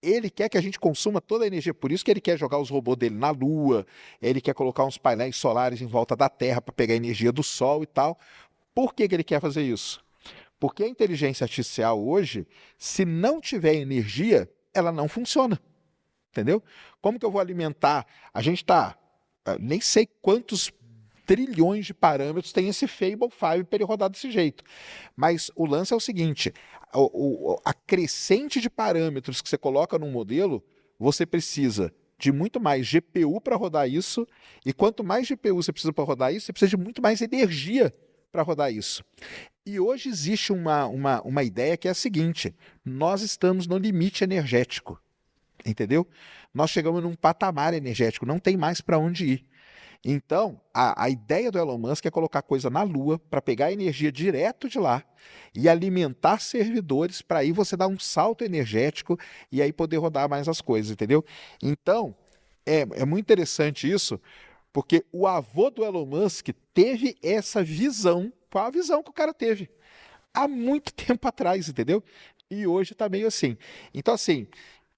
Speaker 1: Ele quer que a gente consuma toda a energia, por isso que ele quer jogar os robôs dele na Lua, ele quer colocar uns painéis solares em volta da Terra para pegar a energia do Sol e tal. Por que ele quer fazer isso? Porque a inteligência artificial hoje, se não tiver energia, ela não funciona. Entendeu? Como que eu vou alimentar? A gente está, nem sei quantos trilhões de parâmetros tem esse Fable 5 para ele rodar desse jeito. Mas o lance é o seguinte, a crescente de parâmetros que você coloca num modelo, você precisa de muito mais GPU para rodar isso, e quanto mais GPU você precisa para rodar isso, você precisa de muito mais energia para rodar isso. E hoje existe uma ideia que é a seguinte, nós estamos no limite energético, entendeu? Nós chegamos num patamar energético, não tem mais para onde ir. Então, a ideia do Elon Musk é colocar coisa na Lua para pegar energia direto de lá e alimentar servidores para aí você dar um salto energético e aí poder rodar mais as coisas, entendeu? Então, é muito interessante isso, porque o avô do Elon Musk teve essa visão, qual a visão que o cara teve? Há muito tempo atrás, entendeu? E hoje está meio assim. Então, assim,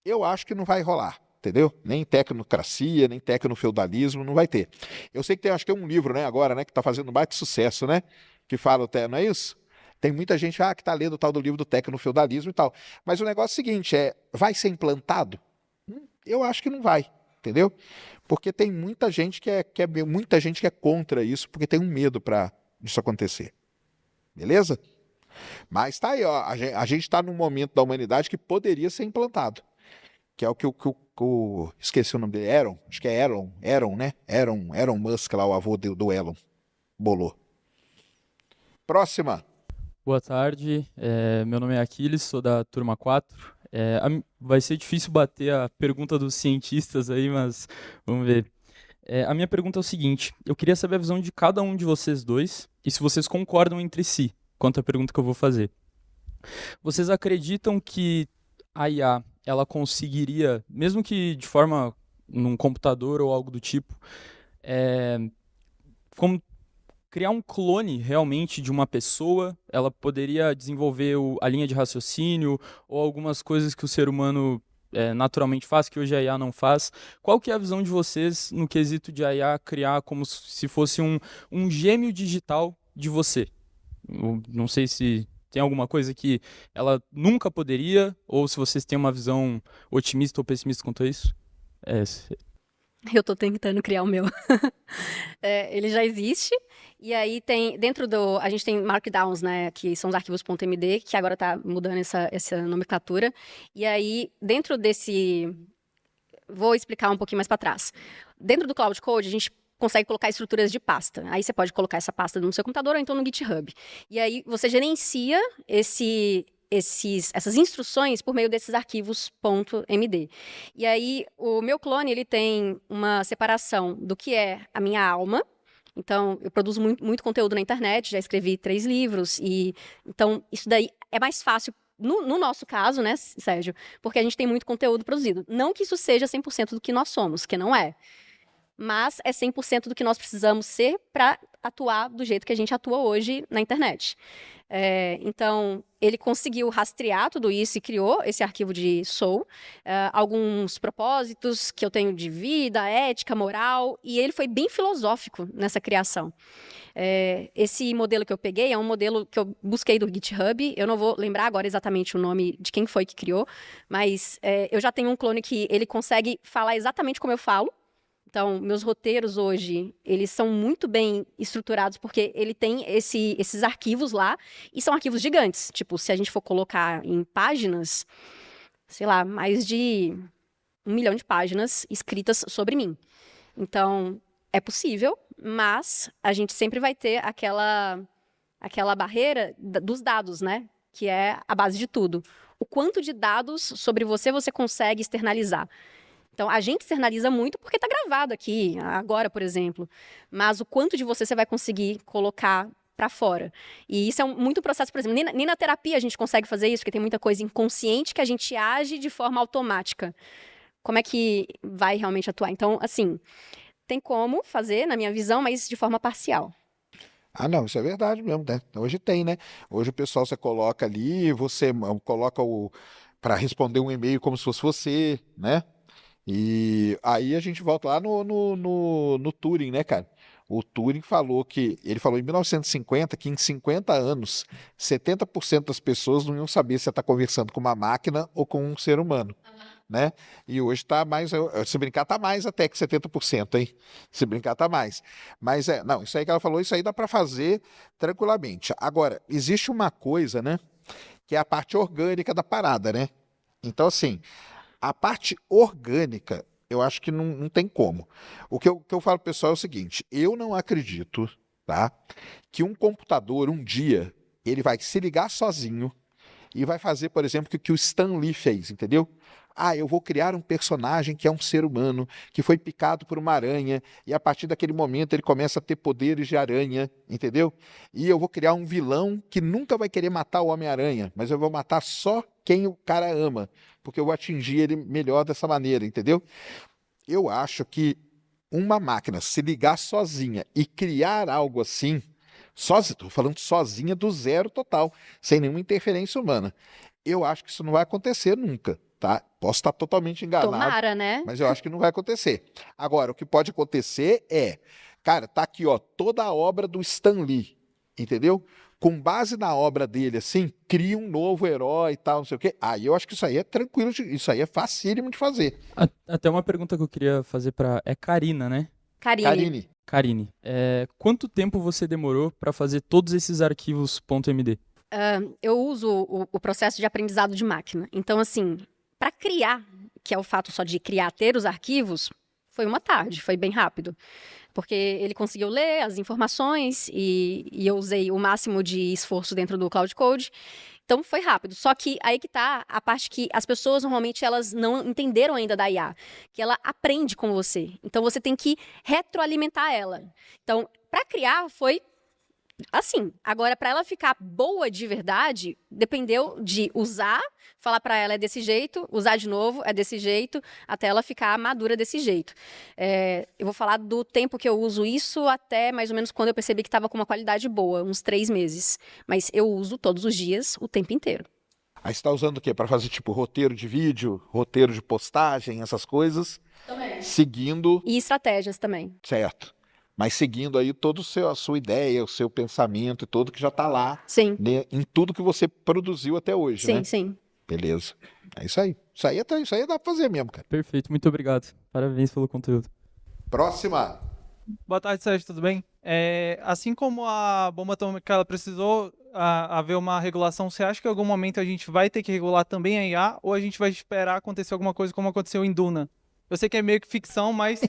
Speaker 1: eu acho que não vai rolar. Entendeu? Nem tecnocracia, nem tecnofeudalismo, não vai ter. Eu sei que acho que tem um livro, né, agora, né, que está fazendo baita sucesso, né, que fala, não é isso? Tem muita gente que está lendo o tal do livro do tecnofeudalismo e tal. Mas o negócio é o seguinte, vai ser implantado? Eu acho que não vai, entendeu? Porque tem muita gente que é contra isso, porque tem um medo para isso acontecer. Beleza? Mas tá aí, ó, a gente está num momento da humanidade que poderia ser implantado. Que é o que esqueci o nome dele, acho que é Elon, né? Elon Musk lá, o avô do Elon, bolou. Próxima.
Speaker 5: Boa tarde, meu nome é Aquiles, sou da turma 4. Vai ser difícil bater a pergunta dos cientistas aí, mas vamos ver. A minha pergunta é o seguinte, eu queria saber a visão de cada um de vocês dois e se vocês concordam entre si quanto à pergunta que eu vou fazer. Vocês acreditam que a IA ela conseguiria, mesmo que de forma num computador ou algo do tipo, como criar um clone realmente de uma pessoa? Ela poderia desenvolver a linha de raciocínio ou algumas coisas que o ser humano naturalmente faz, que hoje a IA não faz. Qual que é a visão de vocês no quesito de a IA criar como se fosse um gêmeo digital de você? Eu não sei se tem alguma coisa que ela nunca poderia, ou se vocês têm uma visão otimista ou pessimista quanto a isso.
Speaker 2: Eu tô tentando criar o meu. Ele já existe. E aí tem, a gente tem markdowns, né, que são os arquivos .md, que agora tá mudando essa nomenclatura. E aí, dentro desse... Vou explicar um pouquinho mais para trás. Dentro do Cloud Code, a gente consegue colocar estruturas de pasta. Aí você pode colocar essa pasta no seu computador ou então no GitHub. E aí você gerencia essas instruções por meio desses arquivos .md. E aí o meu clone, ele tem uma separação do que é a minha alma. Então, eu produzo muito conteúdo na internet, já escrevi 3 livros, e então isso daí é mais fácil no nosso caso, né, Sérgio, porque a gente tem muito conteúdo produzido. Não que isso seja 100% do que nós somos, que não é. Mas é 100% do que nós precisamos ser para atuar do jeito que a gente atua hoje na internet. Então, ele conseguiu rastrear tudo isso e criou esse arquivo de Soul, alguns propósitos que eu tenho de vida, ética, moral, e ele foi bem filosófico nessa criação. Esse modelo que eu peguei é um modelo que eu busquei do GitHub. Eu não vou lembrar agora exatamente o nome de quem foi que criou, mas eu já tenho um clone que ele consegue falar exatamente como eu falo. Então, meus roteiros hoje, eles são muito bem estruturados, porque ele tem esses arquivos lá, e são arquivos gigantes. Tipo, se a gente for colocar em páginas, sei lá, mais de 1 milhão de páginas escritas sobre mim. Então, é possível, mas a gente sempre vai ter aquela barreira dos dados, né? Que é a base de tudo. O quanto de dados sobre você consegue externalizar. Então, a gente externaliza muito porque está gravado aqui, agora, por exemplo. Mas o quanto de você vai conseguir colocar para fora. E isso é muito processo, por exemplo, nem na terapia a gente consegue fazer isso, porque tem muita coisa inconsciente que a gente age de forma automática. Como é que vai realmente atuar? Então, assim, tem como fazer, na minha visão, mas de forma parcial.
Speaker 1: Ah, não, isso é verdade mesmo, né? Hoje tem, né? Hoje o pessoal você coloca ali, você coloca para responder um e-mail como se fosse você, né? E aí a gente volta lá no Turing, né, cara? O Turing ele falou em 1950 que em 50 anos, 70% das pessoas não iam saber se está conversando com uma máquina ou com um ser humano, né? E hoje está mais, se brincar, está mais até que 70%, hein? Se brincar, está mais. Mas não, isso aí que ela falou, isso aí dá para fazer tranquilamente. Agora, existe uma coisa, né, que é a parte orgânica da parada, né? Então, assim, a parte orgânica, eu acho que não tem como. O que eu falo pro pessoal é o seguinte, eu não acredito, tá, que um computador, um dia, ele vai se ligar sozinho e vai fazer, por exemplo, o que o Stan Lee fez, entendeu? Eu vou criar um personagem que é um ser humano, que foi picado por uma aranha, e a partir daquele momento ele começa a ter poderes de aranha, entendeu? E eu vou criar um vilão que nunca vai querer matar o Homem-Aranha, mas eu vou matar só quem o cara ama, porque eu vou atingir ele melhor dessa maneira, entendeu? Eu acho que uma máquina se ligar sozinha e criar algo assim, estou falando sozinha do zero total, sem nenhuma interferência humana, eu acho que isso não vai acontecer nunca. Tá? Posso estar totalmente enganado,
Speaker 2: Tomara, né?
Speaker 1: mas eu acho que não vai acontecer. Agora, o que pode acontecer cara, tá aqui, ó, toda a obra do Stan Lee, entendeu? Com base na obra dele, assim, cria um novo herói e tal, não sei o quê. Aí eu acho que isso aí é tranquilo, isso aí é facílimo de fazer.
Speaker 5: Até uma pergunta que eu queria fazer é Karina, né?
Speaker 2: Karine.
Speaker 5: Quanto tempo você demorou para fazer todos esses arquivos .md?
Speaker 2: Eu uso o processo de aprendizado de máquina. Então, assim, para criar, que é o fato só de criar, ter os arquivos, foi uma tarde, foi bem rápido. Porque ele conseguiu ler as informações e eu usei o máximo de esforço dentro do Cloud Code. Então, foi rápido. Só que aí que tá a parte que as pessoas, normalmente, elas não entenderam ainda da IA. Que ela aprende com você. Então, você tem que retroalimentar ela. Então, para criar, foi assim. Agora, para ela ficar boa de verdade, dependeu de usar, falar para ela é desse jeito, usar de novo é desse jeito, até ela ficar madura desse jeito. Eu vou falar do tempo que eu uso isso até mais ou menos quando eu percebi que estava com uma qualidade boa, uns 3 meses. Mas eu uso todos os dias, o tempo inteiro.
Speaker 1: Aí você está usando o quê? Para fazer tipo roteiro de vídeo, roteiro de postagem, essas coisas?
Speaker 2: Também.
Speaker 1: Seguindo...
Speaker 2: E estratégias também.
Speaker 1: Certo. mas seguindo aí toda a sua ideia, o seu pensamento e tudo que já está lá,
Speaker 2: Sim,
Speaker 1: né, em tudo que você produziu até hoje,
Speaker 2: sim,
Speaker 1: né?
Speaker 2: sim.
Speaker 1: Beleza. É isso aí. Isso aí dá pra fazer mesmo, cara.
Speaker 5: Perfeito, muito obrigado. Parabéns pelo conteúdo.
Speaker 1: Próxima.
Speaker 9: Boa tarde, Sérgio, tudo bem? Assim como a bomba atômica ela precisou haver uma regulação, você acha que em algum momento a gente vai ter que regular também a IA ou a gente vai esperar acontecer alguma coisa como aconteceu em Duna? Eu sei que é meio que ficção, mas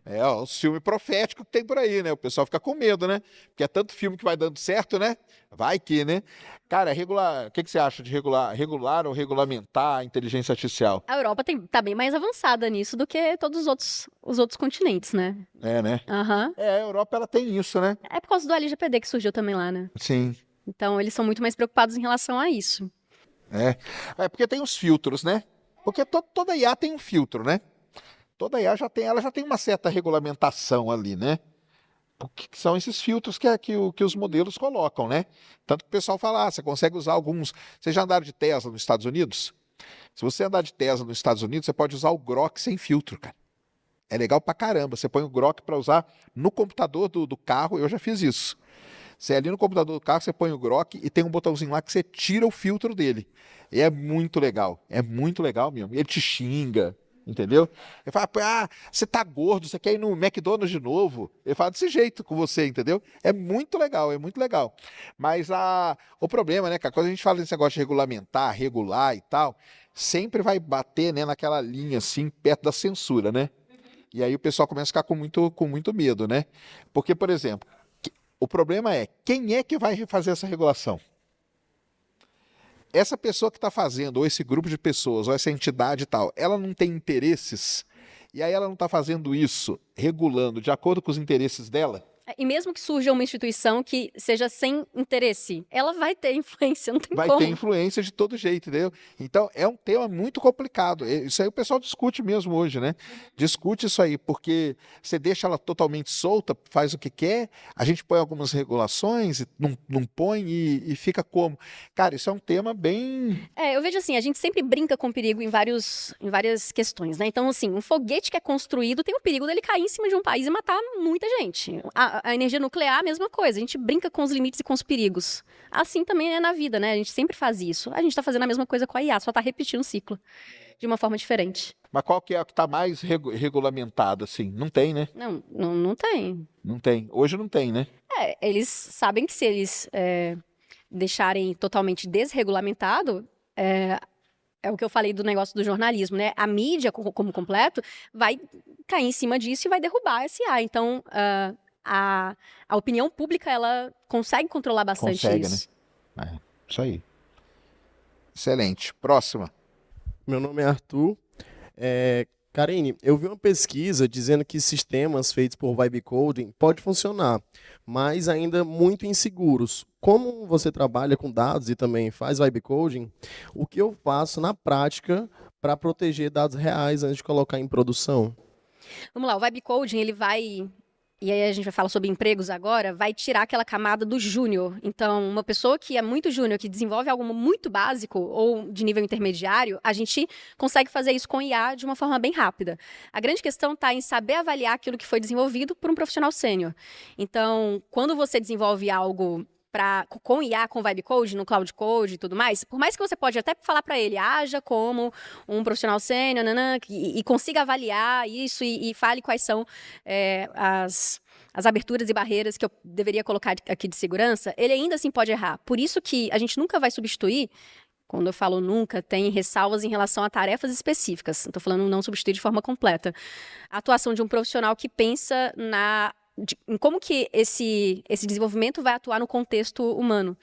Speaker 1: É, ó, os filmes proféticos que tem por aí, né? O pessoal fica com medo, né? Porque é tanto filme que vai dando certo, né? Vai que, né? Cara, regular. O que você acha de regular ou regulamentar a inteligência artificial?
Speaker 2: A Europa tá bem mais avançada nisso do que todos os outros continentes, né?
Speaker 1: É, né?
Speaker 2: Aham.
Speaker 1: É, a Europa ela tem isso, né?
Speaker 2: É por causa do LGPD que surgiu também lá, né?
Speaker 1: Sim.
Speaker 2: Então, eles são muito mais preocupados em relação a isso.
Speaker 1: É porque tem os filtros, né? Porque toda IA tem um filtro, né? Toda IA ela já tem uma certa regulamentação ali, né? Porque são esses filtros que os modelos colocam, né? Tanto que o pessoal fala, você consegue usar alguns. Vocês já andaram de Tesla nos Estados Unidos? Se você andar de Tesla nos Estados Unidos, você pode usar o Grok sem filtro, cara. É legal pra caramba. Você põe o Grok para usar no computador do carro, eu já fiz isso. Você ali no computador do carro, você põe o Grok e tem um botãozinho lá que você tira o filtro dele. E é muito legal mesmo. Ele te xinga, entendeu? Ele fala, você tá gordo, você quer ir no McDonald's de novo? Ele fala desse jeito com você, entendeu? É muito legal. Mas o problema, né, cara, quando a gente fala desse negócio de regulamentar, regular e tal, sempre vai bater, né, naquela linha assim, perto da censura, né? E aí o pessoal começa a ficar com muito medo, né? Porque, por exemplo, o problema é, quem é que vai fazer essa regulação? Essa pessoa que está fazendo, ou esse grupo de pessoas, ou essa entidade e tal, ela não tem interesses, e aí ela não está fazendo isso, regulando de acordo com os interesses dela?
Speaker 2: E mesmo que surja uma instituição que seja sem interesse, ela vai ter influência, não tem
Speaker 1: Vai
Speaker 2: como.
Speaker 1: ter influência de todo jeito, entendeu? Então, é um tema muito complicado. Isso aí o pessoal discute mesmo hoje, né? Discute isso aí, porque você deixa ela totalmente solta, faz o que quer, a gente põe algumas regulações, não põe e fica como? Cara, isso é um tema bem...
Speaker 2: Eu vejo assim, a gente sempre brinca com perigo em várias questões, né? Então, assim, um foguete que é construído tem o perigo dele cair em cima de um país e matar muita gente. A energia nuclear, a mesma coisa. A gente brinca com os limites e com os perigos. Assim também é na vida, né? A gente sempre faz isso. A gente tá fazendo a mesma coisa com a IA, só tá repetindo o ciclo. De uma forma diferente.
Speaker 1: Mas qual que é a que está mais regulamentado, assim? Não tem, né?
Speaker 2: Não tem.
Speaker 1: Não tem. Hoje não tem, né?
Speaker 2: Eles sabem que se eles deixarem totalmente desregulamentado, é o que eu falei do negócio do jornalismo, né? A mídia, como completo, vai cair em cima disso e vai derrubar esse IA. Então, a opinião pública, ela consegue controlar bastante
Speaker 1: Consegue,
Speaker 2: isso.
Speaker 1: né? Isso aí. Excelente. Próxima.
Speaker 10: Meu nome é Arthur. Karine, eu vi uma pesquisa dizendo que sistemas feitos por vibe coding podem funcionar, mas ainda muito inseguros. Como você trabalha com dados e também faz vibe coding, o que eu faço na prática para proteger dados reais antes de colocar em produção?
Speaker 2: Vamos lá, o vibe coding, ele vai... E aí a gente vai falar sobre empregos agora, vai tirar aquela camada do júnior. Então, uma pessoa que é muito júnior, que desenvolve algo muito básico ou de nível intermediário, a gente consegue fazer isso com IA de uma forma bem rápida. A grande questão está em saber avaliar aquilo que foi desenvolvido por um profissional sênior. Então, quando você desenvolve algo com IA, com vibe code, no cloud code e tudo mais, por mais que você pode até falar para ele, haja como um profissional sênior, e consiga avaliar isso e fale quais são as aberturas e barreiras que eu deveria colocar aqui de segurança, ele ainda assim pode errar. Por isso que a gente nunca vai substituir. Quando eu falo nunca, tem ressalvas em relação a tarefas específicas. Não estou falando não substituir de forma completa. A atuação de um profissional que pensa em como que esse desenvolvimento vai atuar no contexto humano.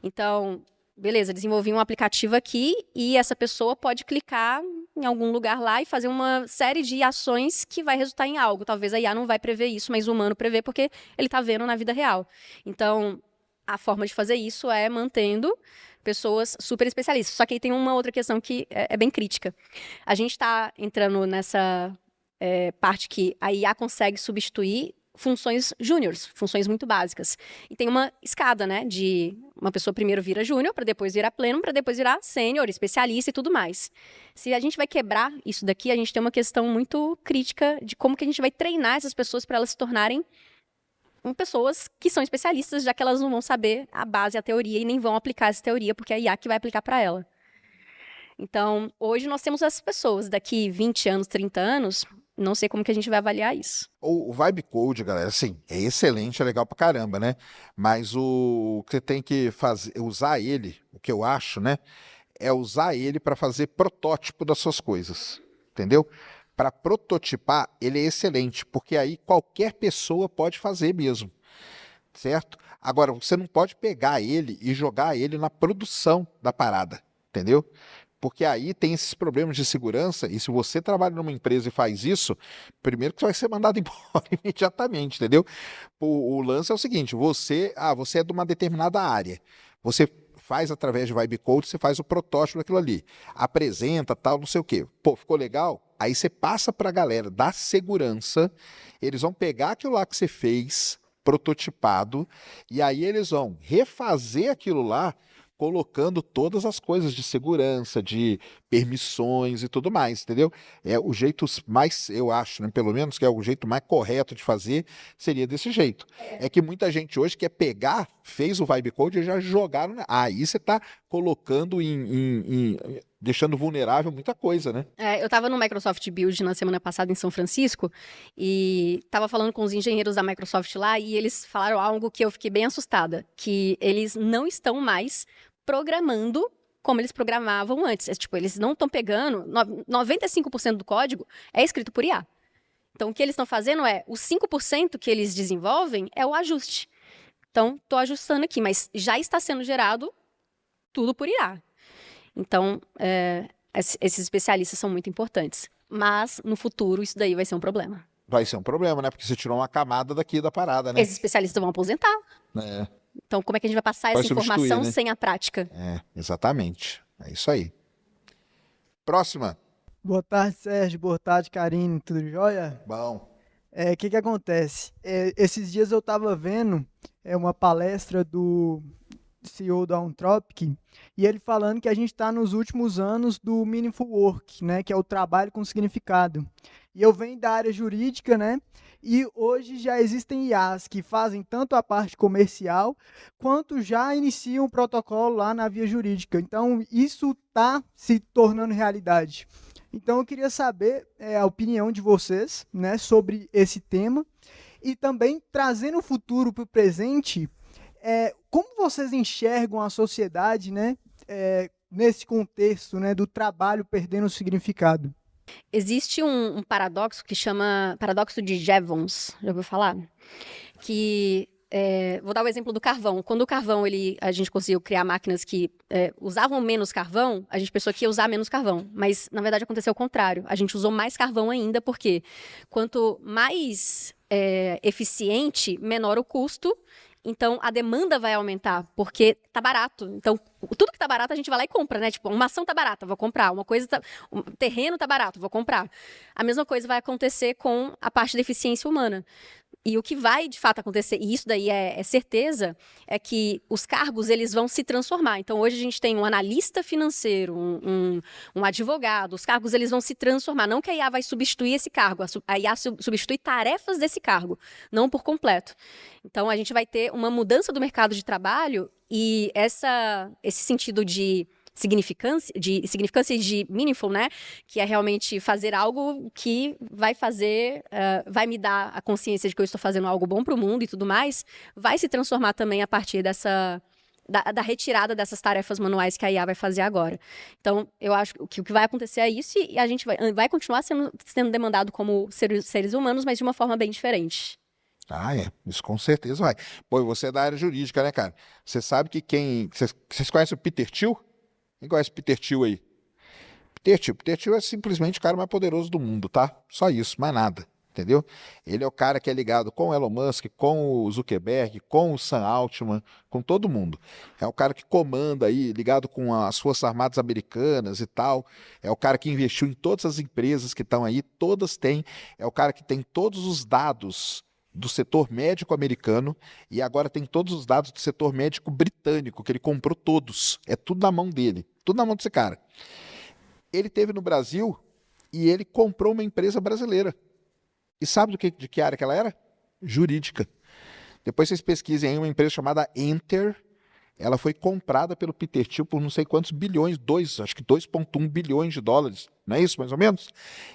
Speaker 2: Então, beleza, desenvolvi um aplicativo aqui e essa pessoa pode clicar em algum lugar lá e fazer uma série de ações que vai resultar em algo. Talvez a IA não vai prever isso, mas o humano prevê porque ele está vendo na vida real. Então, a forma de fazer isso é mantendo pessoas super especialistas. Só que aí tem uma outra questão que é bem crítica. A gente está entrando nessa parte que a IA consegue substituir funções júniores, funções muito básicas. E tem uma escada, né, de uma pessoa primeiro vira júnior, para depois virar pleno, para depois virar sênior, especialista e tudo mais. Se a gente vai quebrar isso daqui, a gente tem uma questão muito crítica de como que a gente vai treinar essas pessoas para elas se tornarem pessoas que são especialistas, já que elas não vão saber a base, a teoria, e nem vão aplicar essa teoria, porque é a IA que vai aplicar para ela. Então, hoje nós temos essas pessoas. Daqui 20 anos, 30 anos, não sei como que a gente vai avaliar isso.
Speaker 1: O Vibe Code, galera, assim, é excelente, é legal pra caramba, né? Mas o que você tem que fazer, usar ele, o que eu acho, né? É usar ele para fazer protótipo das suas coisas, entendeu? Para prototipar, ele é excelente, porque aí qualquer pessoa pode fazer mesmo, certo? Agora, você não pode pegar ele e jogar ele na produção da parada, entendeu? Porque aí tem esses problemas de segurança, e se você trabalha numa empresa e faz isso, primeiro que você vai ser mandado embora imediatamente, entendeu? O lance é o seguinte, você é de uma determinada área, você faz através de Vibe Code, você faz o protótipo daquilo ali, apresenta, tal, não sei o quê. Pô, ficou legal? Aí você passa para a galera da segurança, eles vão pegar aquilo lá que você fez, prototipado, e aí eles vão refazer aquilo lá, colocando todas as coisas de segurança, de permissões e tudo mais, entendeu? É o jeito mais, eu acho, né, pelo menos, que é o jeito mais correto de fazer, seria desse jeito. É que muita gente hoje quer pegar, fez o Vibe Code e já jogaram, aí você está colocando deixando vulnerável muita coisa, né?
Speaker 2: Eu estava no Microsoft Build na semana passada em São Francisco e estava falando com os engenheiros da Microsoft lá e eles falaram algo que eu fiquei bem assustada, que eles não estão mais programando como eles programavam antes. Tipo, eles não estão pegando... 95% do código é escrito por IA. Então, o que eles estão fazendo é... Os 5% que eles desenvolvem é o ajuste. Então, estou ajustando aqui, mas já está sendo gerado tudo por IA. Então, esses especialistas são muito importantes. Mas, no futuro, isso daí vai ser um problema.
Speaker 1: Vai ser um problema, né? Porque você tirou uma camada daqui da parada, né?
Speaker 2: Esses especialistas vão aposentar. Então, como é que a gente vai passar essa informação, né, sem a prática?
Speaker 1: Exatamente. É isso aí. Próxima.
Speaker 11: Boa tarde, Sérgio. Boa tarde, Karine. Tudo jóia?
Speaker 1: Bom.
Speaker 11: O que acontece? Esses dias eu estava vendo uma palestra do CEO da Anthropic e ele falando que a gente está nos últimos anos do Meaningful Work, né, que é o trabalho com significado. E eu venho da área jurídica, né? E hoje já existem IAs que fazem tanto a parte comercial, quanto já iniciam o protocolo lá na via jurídica. Então, isso está se tornando realidade. Então, eu queria saber a opinião de vocês, né, sobre esse tema. E também, trazendo o futuro para o presente, como vocês enxergam a sociedade, né, nesse contexto, né, do trabalho perdendo o significado?
Speaker 2: Existe um paradoxo que chama paradoxo de Jevons, já ouviu falar? Que, vou dar o exemplo do carvão. Quando o carvão, a gente conseguiu criar máquinas que usavam menos carvão, a gente pensou que ia usar menos carvão. Mas, na verdade, aconteceu o contrário. A gente usou mais carvão ainda, porque quanto mais eficiente, menor o custo. Então, a demanda vai aumentar, porque tá barato. Então, tudo que tá barato, a gente vai lá e compra, né? Tipo, uma ação tá barata, vou comprar. Um terreno tá barato, vou comprar. A mesma coisa vai acontecer com a parte da eficiência humana. E o que vai, de fato, acontecer, e isso daí é certeza, é que os cargos, eles vão se transformar. Então, hoje a gente tem um analista financeiro, um advogado, os cargos, eles vão se transformar. Não que a IA vai substituir esse cargo, a IA substitui tarefas desse cargo, não por completo. Então, a gente vai ter uma mudança do mercado de trabalho e esse sentido de significância e de meaningful, né? Que é realmente fazer algo que vai vai me dar a consciência de que eu estou fazendo algo bom para o mundo e tudo mais, vai se transformar também a partir da retirada dessas tarefas manuais que a IA vai fazer agora. Então, eu acho que o que vai acontecer é isso e a gente vai continuar sendo demandado como seres humanos, mas de uma forma bem diferente.
Speaker 1: Isso com certeza vai. Pô, você é da área jurídica, né, cara? Você sabe que vocês conhecem o Peter Thiel? Quem conhece o Peter Thiel aí? Peter Thiel é simplesmente o cara mais poderoso do mundo, tá? Só isso, mais nada, entendeu? Ele é o cara que é ligado com o Elon Musk, com o Zuckerberg, com o Sam Altman, com todo mundo. É o cara que comanda aí, ligado com as Forças Armadas Americanas e tal. É o cara que investiu em todas as empresas que estão aí, todas têm. É o cara que tem todos os dados do setor médico americano e agora tem todos os dados do setor médico britânico, que ele comprou todos. É tudo na mão dele, tudo na mão desse cara. Ele teve no Brasil e ele comprou uma empresa brasileira. E sabe de que área que ela era? Jurídica. Depois vocês pesquisem aí uma empresa chamada Enter. Ela foi comprada pelo Peter Thiel por não sei quantos bilhões, acho que 2,1 bilhões de dólares. Não é isso, mais ou menos?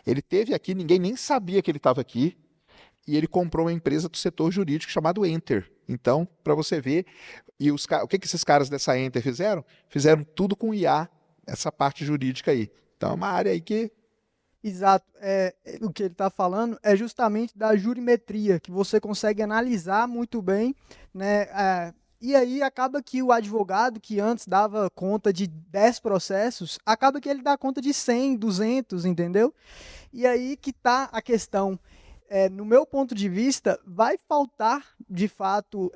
Speaker 1: Ele teve aqui, ninguém nem sabia que ele estava aqui. E ele comprou uma empresa do setor jurídico chamado Enter. Então, para você ver, e o que esses caras dessa Enter fizeram? Fizeram tudo com IA, essa parte jurídica aí. Então, é uma área aí que...
Speaker 11: Exato. O que ele está falando é justamente da jurimetria, que você consegue analisar muito bem, né? E aí acaba que o advogado, que antes dava conta de 10 processos, acaba que ele dá conta de 100, 200, entendeu? E aí que está a questão. No meu ponto de vista, vai faltar, de fato,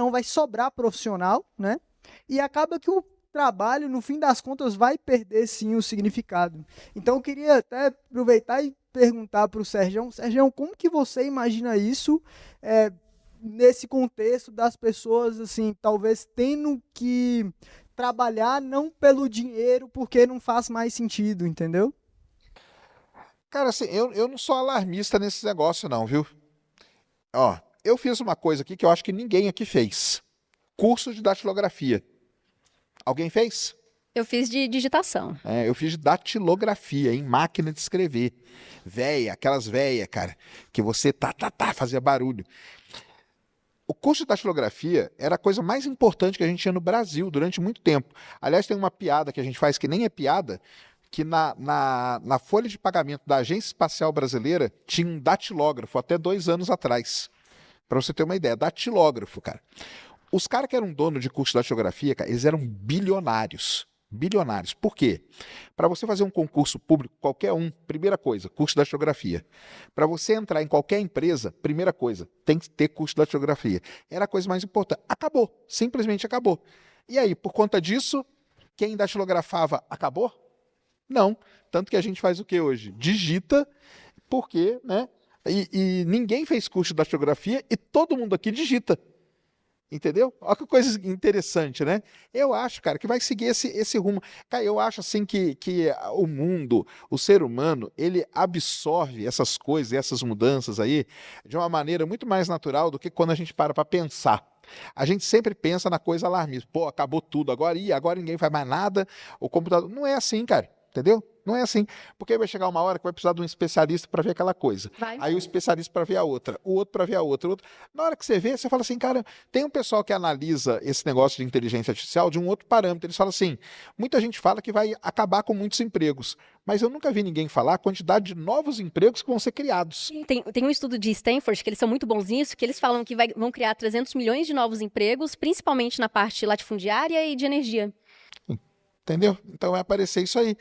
Speaker 11: vai sobrar profissional, né? E acaba que o trabalho, no fim das contas, vai perder, sim, o significado. Então, eu queria até aproveitar e perguntar para o Sergião, como que você imagina isso nesse contexto das pessoas, assim, talvez tendo que trabalhar não pelo dinheiro, porque não faz mais sentido, entendeu?
Speaker 1: Cara, assim, eu não sou alarmista nesse negócio não, viu? Ó, eu fiz uma coisa aqui que eu acho que ninguém aqui fez. Curso de datilografia. Alguém fez?
Speaker 2: Eu fiz de digitação.
Speaker 1: Eu fiz de datilografia, em máquina de escrever. Aquelas véia, cara, que você fazia barulho. O curso de datilografia era a coisa mais importante que a gente tinha no Brasil durante muito tempo. Aliás, tem uma piada que a gente faz que nem é piada, que na folha de pagamento da Agência Espacial Brasileira tinha um datilógrafo até 2 anos atrás. Para você ter uma ideia, datilógrafo, cara. Os caras que eram dono de curso de datilografia, cara, eles eram bilionários. Bilionários. Por quê? Para você fazer um concurso público, qualquer um, primeira coisa, curso de datilografia. Para você entrar em qualquer empresa, primeira coisa, tem que ter curso de datilografia. Era a coisa mais importante. Acabou. Simplesmente acabou. E aí, por conta disso, quem datilografava acabou? Não. Tanto que a gente faz o que hoje? Digita, porque, né? E ninguém fez curso de datilografia e todo mundo aqui digita. Entendeu? Olha que coisa interessante, né? Eu acho, cara, que vai seguir esse rumo. Cara, eu acho assim que o mundo, o ser humano, ele absorve essas coisas, essas mudanças aí, de uma maneira muito mais natural do que quando a gente para pensar. A gente sempre pensa na coisa alarmista. Pô, acabou tudo, agora ninguém faz mais nada, o computador... Não é assim, cara, entendeu? Não é assim, porque vai chegar uma hora que vai precisar de um especialista para ver aquela coisa. Aí o especialista para ver a outra, o outro para ver a outra, o outro. Na hora que você vê, você fala assim, cara, tem um pessoal que analisa esse negócio de inteligência artificial de um outro parâmetro. Eles falam assim, muita gente fala que vai acabar com muitos empregos, mas eu nunca vi ninguém falar a quantidade de novos empregos que vão ser criados.
Speaker 2: Tem um estudo de Stanford, que eles são muito bons nisso, que eles falam que vão criar 300 milhões de novos empregos, principalmente na parte latifundiária e de energia.
Speaker 1: Entendeu? Então vai aparecer isso aí.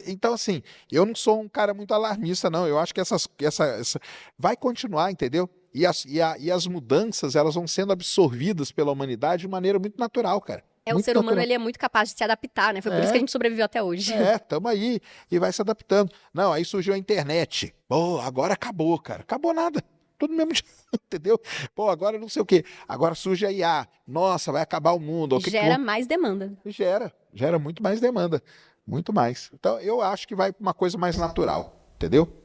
Speaker 1: Então, assim, eu não sou um cara muito alarmista, não. Eu acho que essa vai continuar, entendeu? E as mudanças, elas vão sendo absorvidas pela humanidade de maneira muito natural, cara.
Speaker 2: O ser humano, ele é muito capaz de se adaptar, né? Foi por isso que a gente sobreviveu até hoje.
Speaker 1: Tamo aí e vai se adaptando. Não, aí surgiu a internet. Pô, agora acabou, cara. Acabou nada. Tudo mesmo, entendeu? Pô, agora não sei o quê. Agora surge a IA. Nossa, vai acabar o mundo.
Speaker 2: Gera mais demanda.
Speaker 1: Gera muito mais demanda. Muito mais. Então, eu acho que vai para uma coisa mais natural, entendeu?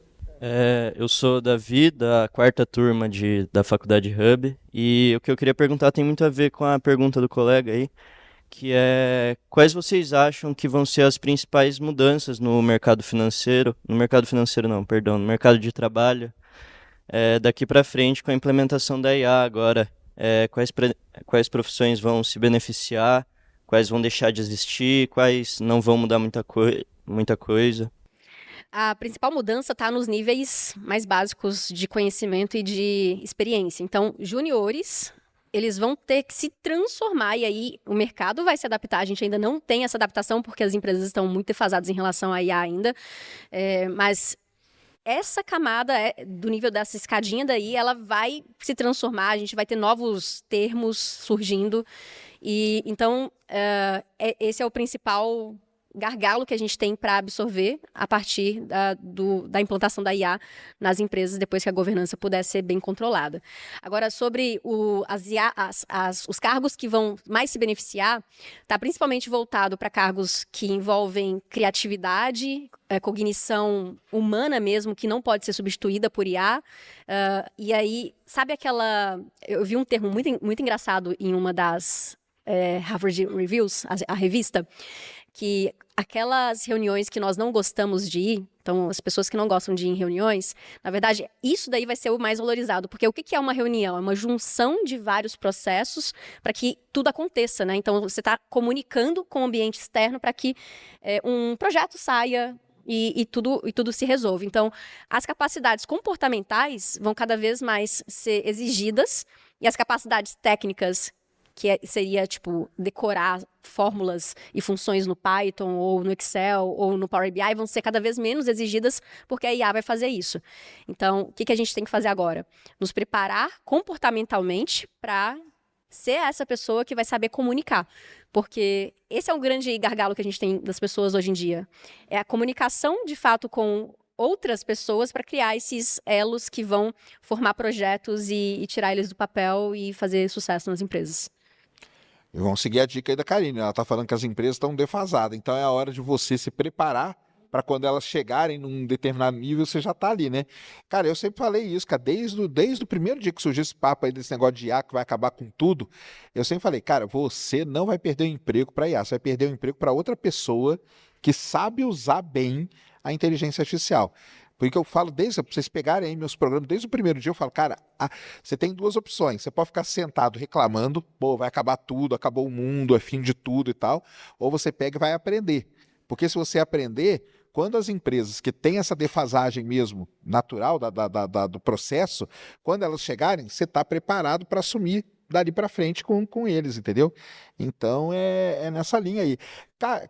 Speaker 12: Eu sou Davi, da 4ª turma da Faculdade Hub, e o que eu queria perguntar tem muito a ver com a pergunta do colega aí, que é quais vocês acham que vão ser as principais mudanças no mercado financeiro, no mercado de trabalho, daqui para frente com a implementação da IA agora, quais profissões vão se beneficiar, quais vão deixar de existir, quais não vão mudar muita coisa.
Speaker 2: A principal mudança está nos níveis mais básicos de conhecimento e de experiência. Então, juniores, eles vão ter que se transformar e aí o mercado vai se adaptar. A gente ainda não tem essa adaptação porque as empresas estão muito defasadas em relação à IA ainda, mas essa camada do nível dessa escadinha daí, ela vai se transformar, a gente vai ter novos termos surgindo. E então, esse é o principal gargalo que a gente tem para absorver a partir da implantação da IA nas empresas, depois que a governança puder ser bem controlada. Agora, sobre os cargos que vão mais se beneficiar, está principalmente voltado para cargos que envolvem criatividade, cognição humana mesmo, que não pode ser substituída por IA. E aí, sabe aquela... Eu vi um termo muito engraçado em uma das Harvard Reviews, a revista, que aquelas reuniões que nós não gostamos de ir, então as pessoas que não gostam de ir em reuniões, na verdade, isso daí vai ser o mais valorizado, porque o que é uma reunião? É uma junção de vários processos para que tudo aconteça, né? Então você está comunicando com o ambiente externo para que um projeto saia e tudo se resolve. Então, as capacidades comportamentais vão cada vez mais ser exigidas e as capacidades técnicas, que seria, tipo, decorar fórmulas e funções no Python, ou no Excel, ou no Power BI, vão ser cada vez menos exigidas, porque a IA vai fazer isso. Então, o que a gente tem que fazer agora? Nos preparar comportamentalmente para ser essa pessoa que vai saber comunicar. Porque esse é um grande gargalo que a gente tem das pessoas hoje em dia. É a comunicação, de fato, com outras pessoas para criar esses elos que vão formar projetos e tirar eles do papel e fazer sucesso nas empresas.
Speaker 1: E vamos seguir a dica aí da Karine. Ela está falando que as empresas estão defasadas. Então é a hora de você se preparar para quando elas chegarem num determinado nível, você já está ali, né? Cara, eu sempre falei isso, cara, desde o primeiro dia que surgiu esse papo aí desse negócio de IA que vai acabar com tudo, eu sempre falei, cara, você não vai perder o emprego para IA, você vai perder o emprego para outra pessoa que sabe usar bem a inteligência artificial. Porque eu falo, pra vocês pegarem aí meus programas, desde o primeiro dia eu falo, cara, você tem duas opções. Você pode ficar sentado reclamando, pô, vai acabar tudo, acabou o mundo, é fim de tudo e tal. Ou você pega e vai aprender. Porque se você aprender, quando as empresas que têm essa defasagem mesmo natural do processo, quando elas chegarem, você está preparado para assumir dali para frente com eles, entendeu? Então é nessa linha aí. Cara,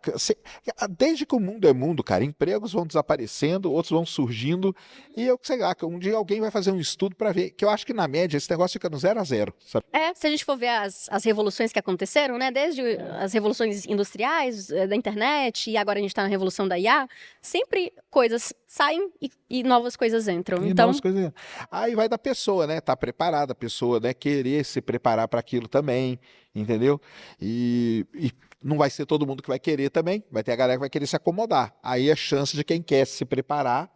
Speaker 1: desde que o mundo é mundo, cara, empregos vão desaparecendo, outros vão surgindo, e eu sei lá, que um dia alguém vai fazer um estudo para ver, que eu acho que na média esse negócio fica no 0 a 0, sabe?
Speaker 2: Se a gente for ver as revoluções que aconteceram, né, desde as revoluções industriais, da internet, e agora a gente está na revolução da IA, sempre coisas saem e novas coisas entram.
Speaker 1: E
Speaker 2: então,
Speaker 1: novas coisas. Aí vai da pessoa, né, tá preparada, a pessoa, né, querer se preparar para aquilo também, entendeu? E não vai ser todo mundo que vai querer também, vai ter a galera que vai querer se acomodar. Aí é chance de quem quer se preparar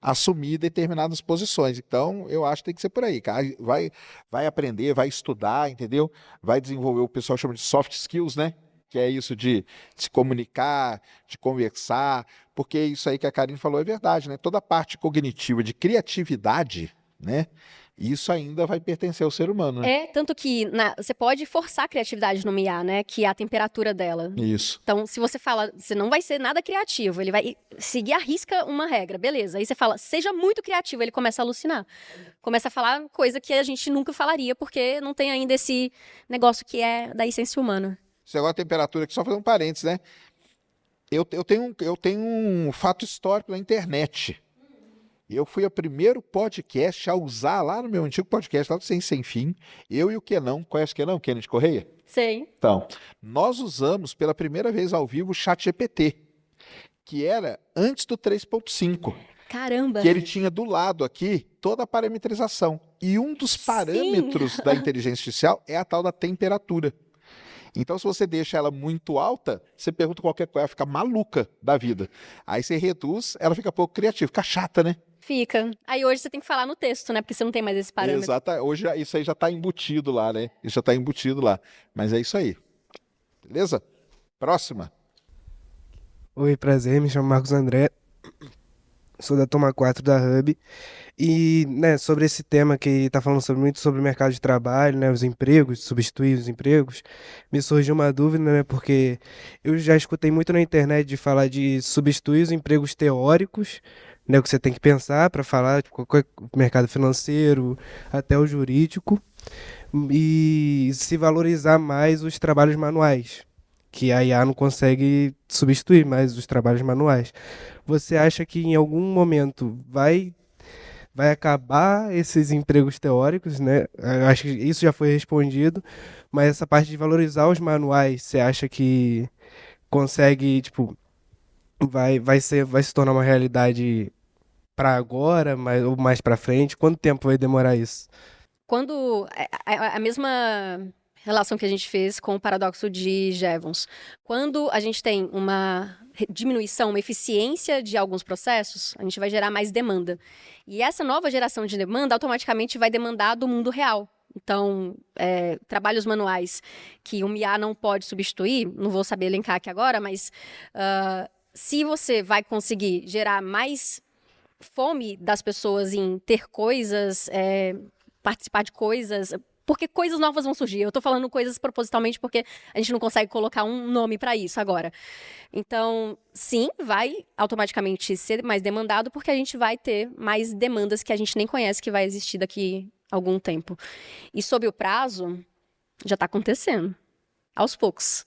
Speaker 1: assumir determinadas posições. Então, eu acho que tem que ser por aí, cara. Vai aprender, vai estudar, entendeu? Vai desenvolver, o pessoal chama de soft skills, né? Que é isso de se comunicar, de conversar, porque isso aí que a Karine falou é verdade, né? Toda a parte cognitiva de criatividade, né? Isso ainda vai pertencer ao ser humano, né?
Speaker 2: tanto que você pode forçar a criatividade no IA, né? Que é a temperatura dela.
Speaker 1: Isso.
Speaker 2: Então, se você fala, você não vai ser nada criativo, ele vai seguir à risca uma regra, beleza. Aí você fala, seja muito criativo, ele começa a alucinar. Começa a falar coisa que a gente nunca falaria, porque não tem ainda esse negócio que é da essência humana.
Speaker 1: Esse negócio de temperatura aqui, só fazer um parênteses, né? Eu tenho um fato histórico na internet. Eu fui o primeiro podcast a usar lá no meu antigo podcast, lá do Sem Fim, eu e o Kenão. Conhece o Kenão? Kenneth Correia?
Speaker 2: Sei.
Speaker 1: Então, nós usamos pela primeira vez ao vivo o ChatGPT, que era antes do 3.5.
Speaker 2: Caramba!
Speaker 1: Que ele tinha do lado aqui toda a parametrização. E um dos parâmetros da inteligência artificial é a tal da temperatura. Então, se você deixa ela muito alta, você pergunta qualquer coisa, ela fica maluca da vida. Aí você reduz, ela fica pouco criativa, fica chata, né?
Speaker 2: Fica. Aí hoje você tem que falar no texto, né? Porque você não tem mais esse parâmetro.
Speaker 1: Exato. Hoje isso aí já está embutido lá, né? Isso já está embutido lá. Mas é isso aí. Beleza? Próxima.
Speaker 13: Oi, prazer. Me chamo Marcos André. Sou da Turma 4 da Hub. E, né, sobre esse tema que está falando muito sobre o mercado de trabalho, né, os empregos, substituir os empregos, me surgiu uma dúvida, né, porque eu já escutei muito na internet de falar de substituir os empregos teóricos, né, o que você tem que pensar para falar de qualquer mercado financeiro, até o jurídico, e se valorizar mais os trabalhos manuais, que a IA não consegue substituir mais os trabalhos manuais. Você acha que em algum momento vai acabar esses empregos teóricos, né? Eu acho que isso já foi respondido, mas essa parte de valorizar os manuais, você acha que consegue, tipo, vai se tornar uma realidade para agora, ou mais para frente? Quanto tempo vai demorar isso?
Speaker 2: Quando a mesma relação que a gente fez com o paradoxo de Jevons, quando a gente tem uma diminuição, uma eficiência de alguns processos, a gente vai gerar mais demanda. E essa nova geração de demanda automaticamente vai demandar do mundo real. Então, trabalhos manuais que um IA não pode substituir, não vou saber elencar aqui agora, mas se você vai conseguir gerar mais fome das pessoas em ter coisas, participar de coisas, porque coisas novas vão surgir. Eu tô falando coisas propositalmente porque a gente não consegue colocar um nome para isso agora. Então, sim, vai automaticamente ser mais demandado porque a gente vai ter mais demandas que a gente nem conhece que vai existir daqui a algum tempo. E sobre o prazo, já tá acontecendo. Aos poucos.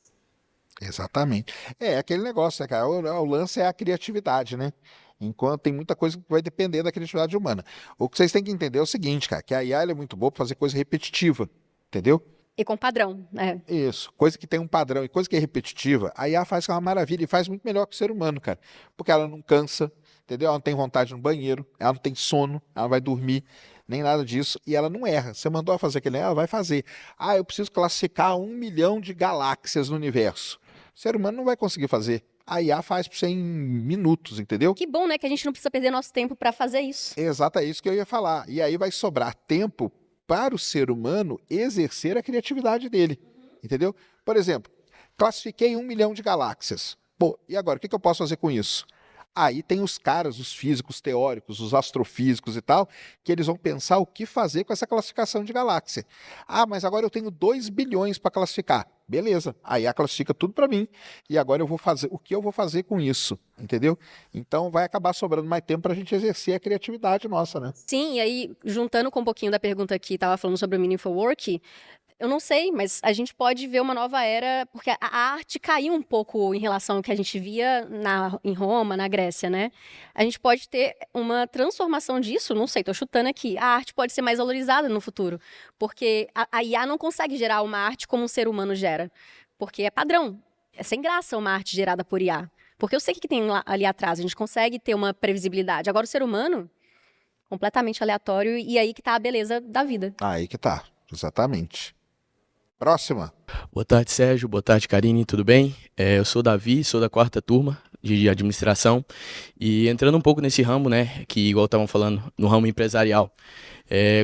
Speaker 1: Exatamente. É aquele negócio, né, cara? O lance é a criatividade, né? Enquanto tem muita coisa que vai depender da criatividade humana. O que vocês têm que entender é o seguinte, cara, que a IA ela é muito boa para fazer coisa repetitiva, entendeu?
Speaker 2: E com padrão, né?
Speaker 1: Isso, coisa que tem um padrão e coisa que é repetitiva, a IA faz uma maravilha e faz muito melhor que o ser humano, cara. Porque ela não cansa, entendeu? Ela não tem vontade no banheiro, ela não tem sono, ela vai dormir, nem nada disso, e ela não erra. Você mandou ela fazer aquele, ela vai fazer. Ah, eu preciso classificar 1 milhão de galáxias no universo. O ser humano não vai conseguir fazer. A IA faz para você em minutos, entendeu?
Speaker 2: Que bom, né? Que a gente não precisa perder nosso tempo para fazer isso.
Speaker 1: Exato, é isso que eu ia falar. E aí vai sobrar tempo para o ser humano exercer a criatividade dele, entendeu? Por exemplo, classifiquei 1 milhão de galáxias. Pô, e agora, o que eu posso fazer com isso? Aí tem os caras, os físicos teóricos, os astrofísicos e tal, que eles vão pensar o que fazer com essa classificação de galáxia. Ah, mas agora eu tenho 2 bilhões para classificar. Beleza, aí a classifica tudo para mim e agora eu vou fazer o que eu vou fazer com isso, entendeu? Então vai acabar sobrando mais tempo para a gente exercer a criatividade nossa, né?
Speaker 2: Sim, e aí, juntando com um pouquinho da pergunta que estava falando sobre o Meaningful Work, eu não sei, mas a gente pode ver uma nova era, porque a arte caiu um pouco em relação ao que a gente via em Roma, na Grécia, né? A gente pode ter uma transformação disso, não sei, tô chutando aqui. A arte pode ser mais valorizada no futuro, porque a IA não consegue gerar uma arte como um ser humano gera, porque é padrão. É sem graça uma arte gerada por IA. Porque eu sei o que tem ali atrás, a gente consegue ter uma previsibilidade. Agora o ser humano, completamente aleatório, e aí que tá a beleza da vida.
Speaker 1: Aí que tá, exatamente. Próxima.
Speaker 14: Boa tarde, Sérgio. Boa tarde, Karine. Tudo bem? Eu sou o Davi, sou da 4ª turma de administração. E entrando um pouco nesse ramo, né, que igual estavam falando, no ramo empresarial,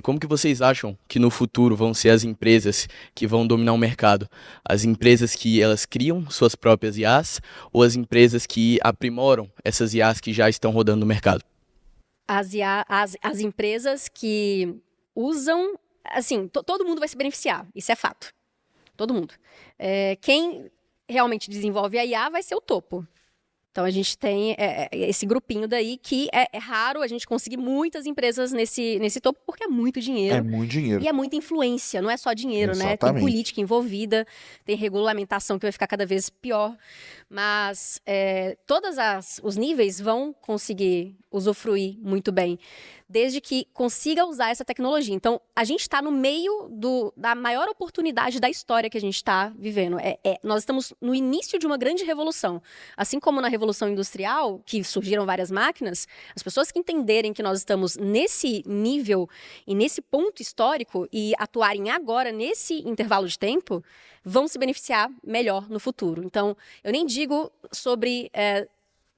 Speaker 14: como que vocês acham que no futuro vão ser as empresas que vão dominar o mercado? As empresas que elas criam suas próprias IAs ou as empresas que aprimoram essas IAs que já estão rodando no mercado?
Speaker 2: As empresas que usam, assim, todo mundo vai se beneficiar, isso é fato. Todo mundo. Quem realmente desenvolve a IA vai ser o topo. Então, a gente tem esse grupinho daí que é raro a gente conseguir muitas empresas nesse topo, porque é muito dinheiro.
Speaker 1: É muito dinheiro.
Speaker 2: E é muita influência, não é só dinheiro, né? Tem política envolvida, tem regulamentação que vai ficar cada vez pior. Mas todos os níveis vão conseguir usufruir muito bem, desde que consiga usar essa tecnologia. Então, a gente está no meio da maior oportunidade da história que a gente está vivendo. Nós estamos no início de uma grande revolução. Assim como na Revolução Industrial, que surgiram várias máquinas, as pessoas que entenderem que nós estamos nesse nível e nesse ponto histórico e atuarem agora, nesse intervalo de tempo, vão se beneficiar melhor no futuro. Então, eu nem digo sobre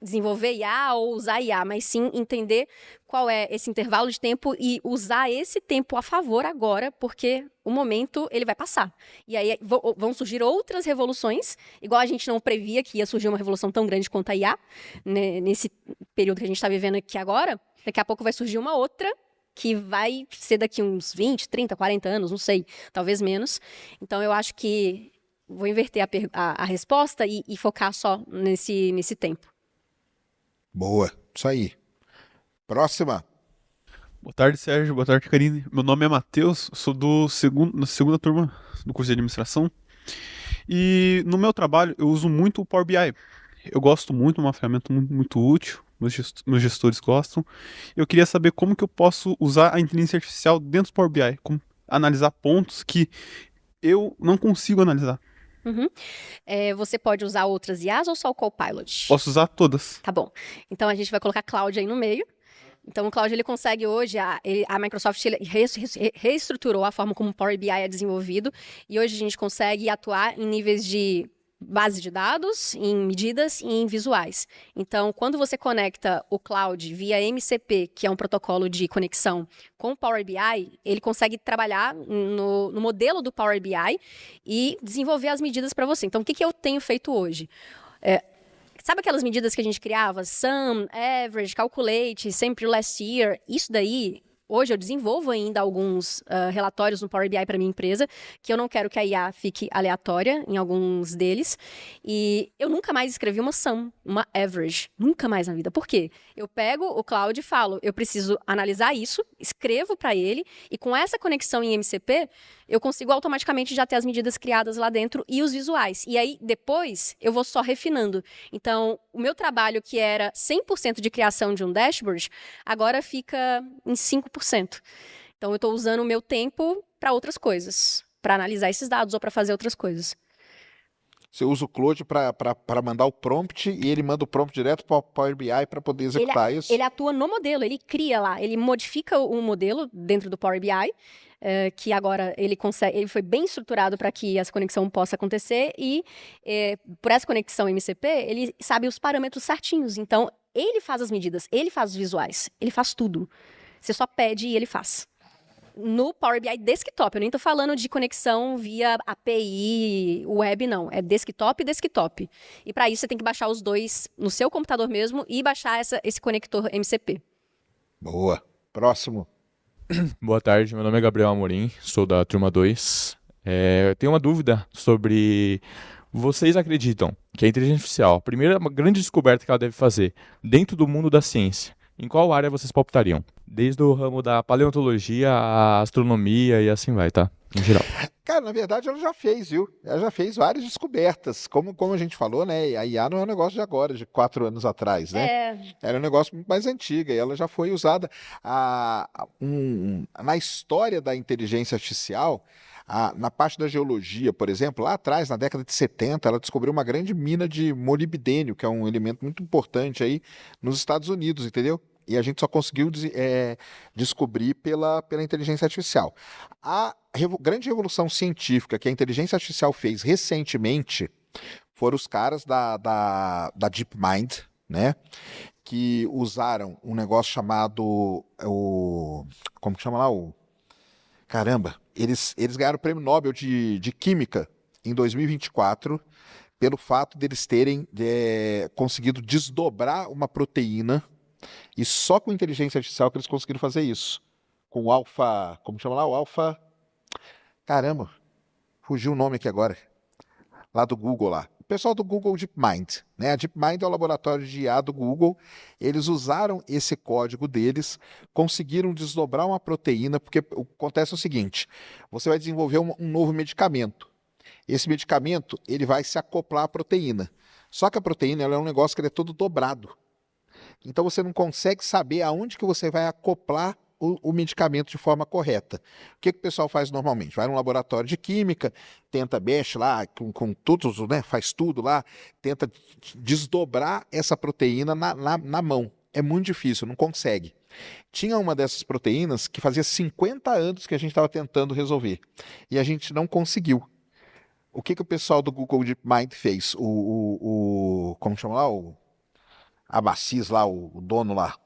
Speaker 2: desenvolver IA ou usar IA, mas sim entender qual é esse intervalo de tempo e usar esse tempo a favor agora, porque o momento ele vai passar. E aí vão surgir outras revoluções, igual a gente não previa que ia surgir uma revolução tão grande quanto a IA, né, nesse período que a gente está vivendo aqui agora. Daqui a pouco vai surgir uma outra que vai ser daqui uns 20, 30, 40 anos, não sei, talvez menos. Então, eu acho que vou inverter a resposta e focar só nesse tempo.
Speaker 1: Boa, isso aí. Próxima.
Speaker 15: Boa tarde, Sérgio. Boa tarde, Karine. Meu nome é Matheus, sou da segunda turma do curso de administração. E no meu trabalho eu uso muito o Power BI. Eu gosto muito, é uma ferramenta muito, muito útil. Meus gestores gostam. Eu queria saber como que eu posso usar a inteligência artificial dentro do Power BI. Como analisar pontos que eu não consigo analisar.
Speaker 2: Uhum. Você pode usar outras IAs ou só o Copilot?
Speaker 15: Posso usar todas.
Speaker 2: Tá bom. Então a gente vai colocar Cloud aí no meio. Então o Cloud ele consegue hoje, a Microsoft reestruturou a forma como o Power BI é desenvolvido e hoje a gente consegue atuar em níveis de base de dados, em medidas e em visuais. Então, quando você conecta o Cloud via MCP, que é um protocolo de conexão, com o Power BI, ele consegue trabalhar no modelo do Power BI e desenvolver as medidas para você. Então, o que eu tenho feito hoje? Sabe aquelas medidas que a gente criava? Sum, average, calculate, sempre last year. Isso daí, hoje eu desenvolvo ainda alguns relatórios no Power BI para minha empresa, que eu não quero que a IA fique aleatória em alguns deles. E eu nunca mais escrevi uma sum, uma average. Nunca mais na vida. Por quê? Eu pego o Cloud e falo, eu preciso analisar isso, escrevo para ele, e com essa conexão em MCP, eu consigo automaticamente já ter as medidas criadas lá dentro e os visuais. E aí, depois, eu vou só refinando. Então, o meu trabalho, que era 100% de criação de um dashboard, agora fica em 5%. Então, eu estou usando o meu tempo para outras coisas, para analisar esses dados ou para fazer outras coisas.
Speaker 1: Você usa o Claude para mandar o prompt e ele manda o prompt direto para o Power BI para poder executar isso?
Speaker 2: Ele atua no modelo, ele cria lá, ele modifica o modelo dentro do Power BI, que agora ele foi bem estruturado para que essa conexão possa acontecer e por essa conexão MCP, ele sabe os parâmetros certinhos. Então, ele faz as medidas, ele faz os visuais, ele faz tudo. Você só pede e ele faz. No Power BI desktop, eu nem estou falando de conexão via API, web, não. É desktop e desktop. E para isso você tem que baixar os dois no seu computador mesmo e baixar esse conector MCP.
Speaker 1: Boa. Próximo.
Speaker 16: Boa tarde, meu nome é Gabriel Amorim, sou da turma 2. Eu tenho uma dúvida sobre... Vocês acreditam que a inteligência artificial, a primeira grande descoberta que ela deve fazer dentro do mundo da ciência, em qual área vocês palpitariam? Desde o ramo da paleontologia à astronomia e assim vai, tá? Em geral.
Speaker 1: Cara, na verdade ela já fez, viu? Ela já fez várias descobertas. Como a gente falou, né? A IA não é um negócio de agora, de 4 anos atrás, né? Era um negócio muito mais antigo e ela já foi usada. Na história da inteligência artificial, na parte da geologia, por exemplo, lá atrás, na década de 70, ela descobriu uma grande mina de molibdênio, que é um elemento muito importante aí nos Estados Unidos, entendeu? E a gente só conseguiu descobrir pela inteligência artificial. A grande revolução científica que a inteligência artificial fez recentemente foram os caras da DeepMind, né? Que usaram um negócio chamado... como que chama lá? Caramba! Eles ganharam o Prêmio Nobel de Química em 2024 pelo fato deles terem conseguido desdobrar uma proteína. E só com inteligência artificial que eles conseguiram fazer isso. Com o alfa... Como chama lá? O alfa... Caramba, fugiu o nome aqui agora. Lá do Google lá. O pessoal do Google DeepMind, né? A DeepMind é o laboratório de IA do Google. Eles usaram esse código deles, conseguiram desdobrar uma proteína, porque acontece o seguinte, você vai desenvolver um novo medicamento. Esse medicamento, ele vai se acoplar à proteína. Só que a proteína ela é um negócio que ele é todo dobrado. Então você não consegue saber aonde que você vai acoplar o medicamento de forma correta. O que o pessoal faz normalmente? Vai num laboratório de química, tenta, mexe lá com tudo, né? Faz tudo lá, tenta desdobrar essa proteína na mão. É muito difícil, não consegue. Tinha uma dessas proteínas que fazia 50 anos que a gente estava tentando resolver. E a gente não conseguiu. O que o pessoal do Google DeepMind fez? Como chama lá? O Abassis lá, o dono lá.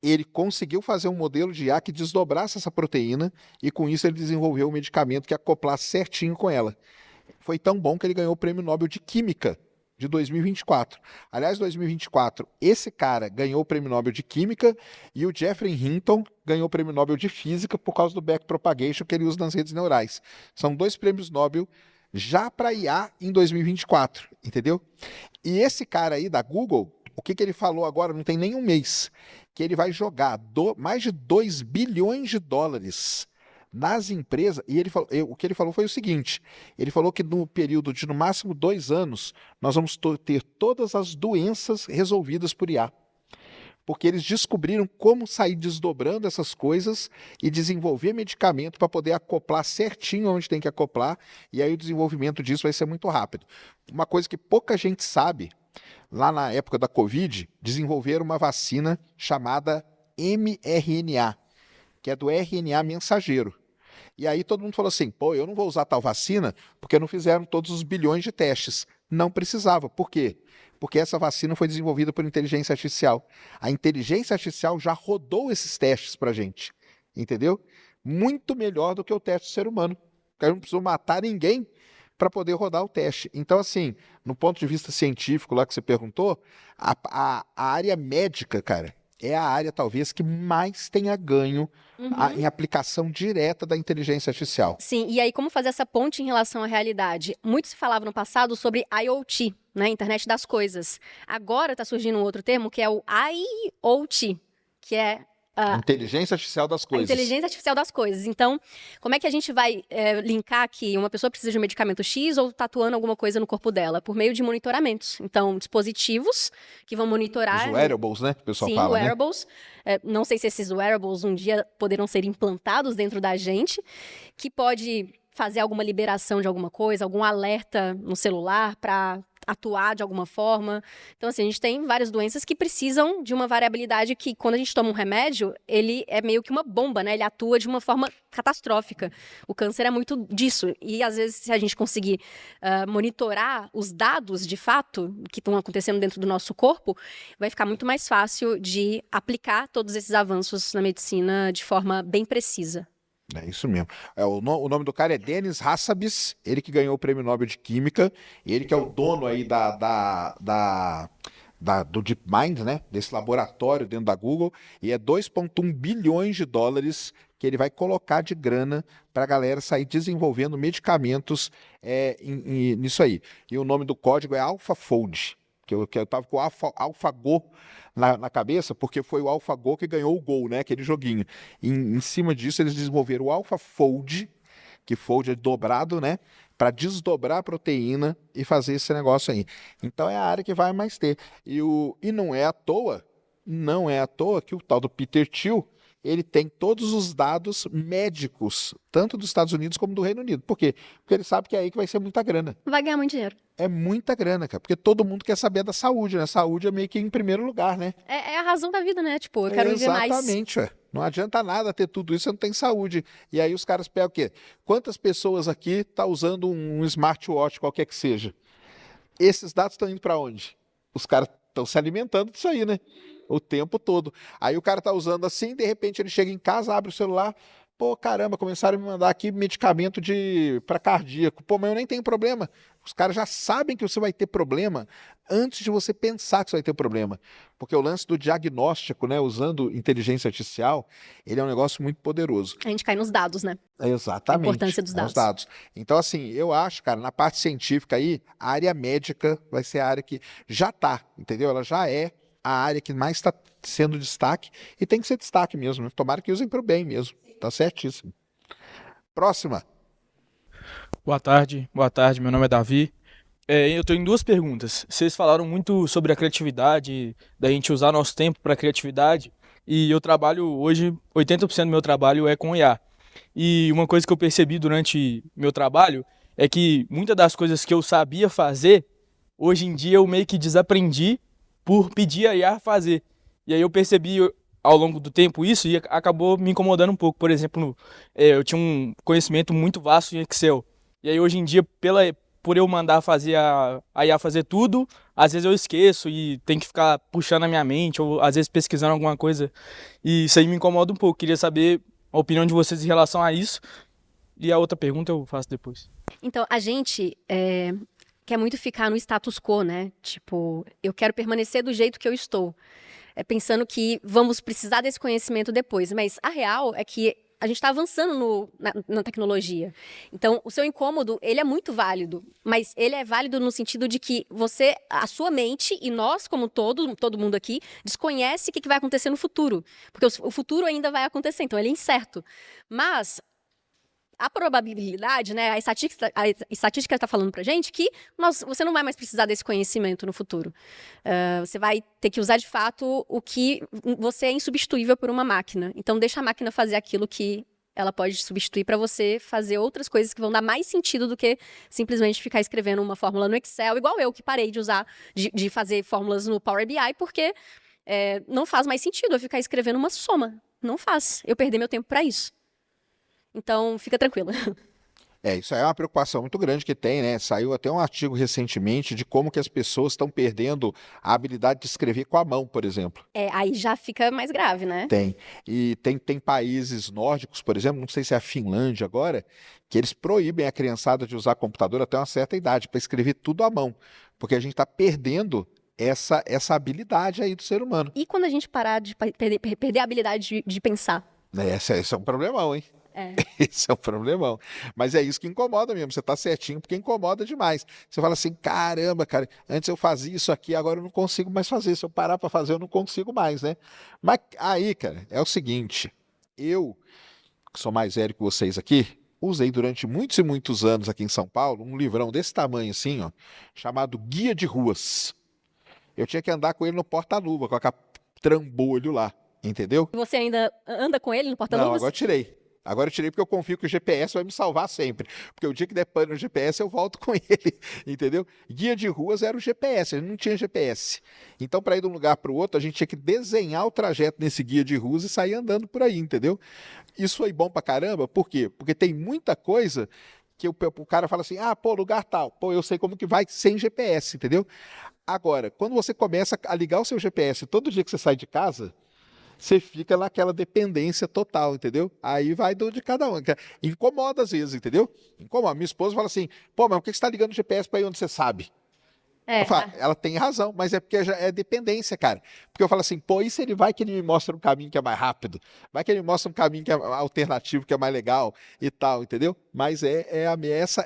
Speaker 1: Ele conseguiu fazer um modelo de IA que desdobrasse essa proteína e com isso ele desenvolveu um medicamento que acoplasse certinho com ela. Foi tão bom que ele ganhou o Prêmio Nobel de Química de 2024. Aliás, 2024, esse cara ganhou o Prêmio Nobel de Química e o Geoffrey Hinton ganhou o Prêmio Nobel de Física por causa do backpropagation que ele usa nas redes neurais. São 2 prêmios Nobel já para IA em 2024, entendeu? E esse cara aí da Google, o que ele falou agora, não tem nem um mês, que ele vai jogar mais de 2 bilhões de dólares nas empresas, e o que ele falou foi o seguinte, ele falou que no período de no máximo 2 anos, nós vamos ter todas as doenças resolvidas por IA. porque eles descobriram como sair desdobrando essas coisas e desenvolver medicamento para poder acoplar certinho onde tem que acoplar, e aí o desenvolvimento disso vai ser muito rápido. Uma coisa que pouca gente sabe, lá na época da Covid, desenvolveram uma vacina chamada mRNA, que é do RNA mensageiro. E aí todo mundo falou assim, pô, eu não vou usar tal vacina porque não fizeram todos os bilhões de testes. Não precisava. Por quê? Porque essa vacina foi desenvolvida por inteligência artificial. A inteligência artificial já rodou esses testes pra gente, entendeu? Muito melhor do que o teste do ser humano. Porque não precisou matar ninguém para poder rodar o teste. Então, assim, no ponto de vista científico lá que você perguntou, a área médica, cara, é a área talvez que mais tenha ganho em aplicação direta da inteligência artificial.
Speaker 2: Sim, e aí como fazer essa ponte em relação à realidade? Muito se falava no passado sobre IoT, né, Internet das Coisas. Agora está surgindo um outro termo que é o IoT, que é
Speaker 1: Inteligência artificial das
Speaker 2: a
Speaker 1: coisas.
Speaker 2: inteligência artificial das coisas. Então, como é que a gente vai linkar que uma pessoa precisa de um medicamento X ou tatuando alguma coisa no corpo dela? Por meio de monitoramentos. Então, dispositivos que vão monitorar...
Speaker 1: Os wearables, né? Que o pessoal
Speaker 2: Sim,
Speaker 1: fala, né?
Speaker 2: wearables. Não sei se esses wearables um dia poderão ser implantados dentro da gente, que pode fazer alguma liberação de alguma coisa, algum alerta no celular para atuar de alguma forma. Então, assim, a gente tem várias doenças que precisam de uma variabilidade que, quando a gente toma um remédio, ele é meio que uma bomba, né? Ele atua de uma forma catastrófica. O câncer é muito disso. E, às vezes, se a gente conseguir monitorar os dados, de fato, que estão acontecendo dentro do nosso corpo, vai ficar muito mais fácil de aplicar todos esses avanços na medicina de forma bem precisa.
Speaker 1: É isso mesmo. O nome do cara é Denis Hassabis, ele que ganhou o Prêmio Nobel de Química, ele que é o dono aí do DeepMind, né? Desse laboratório dentro da Google, e é 2,1 bilhões de dólares que ele vai colocar de grana para a galera sair desenvolvendo medicamentos nisso aí. E o nome do código é AlphaFold, que eu tava com o AlphaGo na cabeça, porque foi o AlphaGo que ganhou o Go, né? Aquele joguinho. Em cima disso, eles desenvolveram o AlphaFold, que fold é dobrado, né? Para desdobrar a proteína e fazer esse negócio aí. Então é a área que vai mais ter. E não é à toa que o tal do Peter Thiel, ele tem todos os dados médicos, tanto dos Estados Unidos como do Reino Unido. Por quê? Porque ele sabe que é aí que vai ser muita grana.
Speaker 2: Vai ganhar muito dinheiro.
Speaker 1: É muita grana, cara, porque todo mundo quer saber da saúde, né? Saúde é meio que em primeiro lugar, né?
Speaker 2: É a razão da vida, né? Tipo, eu quero viver mais.
Speaker 1: Exatamente, ué. Não adianta nada ter tudo isso, você não tem saúde. E aí os caras pegam o quê? Quantas pessoas aqui tá usando um smartwatch, qualquer que seja? Esses dados estão indo para onde? Os caras estão se alimentando disso aí, né? O tempo todo. Aí o cara tá usando assim, de repente ele chega em casa, abre o celular, pô, caramba, começaram a me mandar aqui medicamento para cardíaco. Pô, mas eu nem tenho problema. Os caras já sabem que você vai ter problema antes de você pensar que você vai ter problema. Porque o lance do diagnóstico, né, usando inteligência artificial, ele é um negócio muito poderoso.
Speaker 2: A gente cai nos dados, né?
Speaker 1: Exatamente.
Speaker 2: A importância dos dados.
Speaker 1: Os dados. Então, assim, eu acho, cara, na parte científica aí, a área médica vai ser a área que já tá, entendeu? Ela já é a área que mais está sendo destaque e tem que ser destaque mesmo, né? Tomara que usem para o bem mesmo. Tá certíssimo. Próxima.
Speaker 17: Boa tarde, meu nome é Davi. Eu tenho duas perguntas. Vocês falaram muito sobre a criatividade, da gente usar nosso tempo para criatividade, e eu trabalho hoje, 80% do meu trabalho é com IA. E uma coisa que eu percebi durante meu trabalho é que muitas das coisas que eu sabia fazer, hoje em dia eu meio que desaprendi por pedir a IA fazer. E aí eu percebi ao longo do tempo isso e acabou me incomodando um pouco. Por exemplo, eu tinha um conhecimento muito vasto em Excel. E aí hoje em dia, por eu mandar fazer a IA fazer tudo, às vezes eu esqueço e tem que ficar puxando a minha mente, ou às vezes pesquisando alguma coisa. E isso aí me incomoda um pouco. Queria saber a opinião de vocês em relação a isso. E a outra pergunta eu faço depois.
Speaker 2: Então, a gente quer muito ficar no status quo, né? Tipo, eu quero permanecer do jeito que eu estou. Pensando que vamos precisar desse conhecimento depois. Mas a real é que a gente está avançando na tecnologia. Então, o seu incômodo, ele é muito válido. Mas ele é válido no sentido de que a sua mente e nós, como todo mundo aqui, desconhece o que vai acontecer no futuro. Porque o futuro ainda vai acontecer, então ele é incerto. Mas a probabilidade, né, a estatística está falando pra gente que você não vai mais precisar desse conhecimento no futuro. Você vai ter que usar de fato o que você é insubstituível por uma máquina. Então deixa a máquina fazer aquilo que ela pode substituir para você fazer outras coisas que vão dar mais sentido do que simplesmente ficar escrevendo uma fórmula no Excel, igual eu, que parei de usar, de fazer fórmulas no Power BI, porque não faz mais sentido eu ficar escrevendo uma soma. Não faz. Eu perder meu tempo para isso. Então, fica tranquila.
Speaker 1: Isso aí é uma preocupação muito grande que tem, né? Saiu até um artigo recentemente de como que as pessoas estão perdendo a habilidade de escrever com a mão, por exemplo.
Speaker 2: Aí já fica mais grave, né?
Speaker 1: Tem. E tem países nórdicos, por exemplo, não sei se é a Finlândia agora, que eles proíbem a criançada de usar computador até uma certa idade, para escrever tudo à mão. Porque a gente está perdendo essa habilidade aí do ser humano.
Speaker 2: E quando a gente parar de perder a habilidade de pensar?
Speaker 1: Esse é um problemão, hein? Esse é um problemão. Mas é isso que incomoda mesmo. Você tá certinho, porque incomoda demais. Você fala assim, caramba, cara, antes eu fazia isso aqui, agora eu não consigo mais fazer. Se eu parar para fazer, eu não consigo mais, né? Mas aí, cara, é o seguinte. Eu, que sou mais velho que vocês aqui, usei durante muitos e muitos anos aqui em São Paulo um livrão desse tamanho assim, ó, chamado Guia de Ruas. Eu tinha que andar com ele no porta-luva, com aquele trambolho lá, entendeu?
Speaker 2: Você ainda anda com ele no porta-luvas?
Speaker 1: Não, agora eu tirei. Agora eu tirei porque eu confio que o GPS vai me salvar sempre. Porque o dia que der pane no GPS, eu volto com ele, entendeu? Guia de ruas era o GPS, a gente não tinha GPS. Então, para ir de um lugar para o outro, a gente tinha que desenhar o trajeto nesse guia de ruas e sair andando por aí, entendeu? Isso foi bom pra caramba, por quê? Porque tem muita coisa que o cara fala assim, lugar tal. Eu sei como que vai sem GPS, entendeu? Agora, quando você começa a ligar o seu GPS todo dia que você sai de casa, você fica naquela dependência total, entendeu? Aí vai de cada um. Incomoda às vezes, entendeu? Incomoda. Minha esposa fala assim, mas por que você está ligando o GPS para ir onde você sabe? Ela tem razão, mas é porque já é dependência, cara. Porque eu falo assim, e se ele vai que ele me mostra um caminho que é mais rápido? Vai que ele me mostra um caminho que é alternativo, que é mais legal e tal, entendeu? Mas essa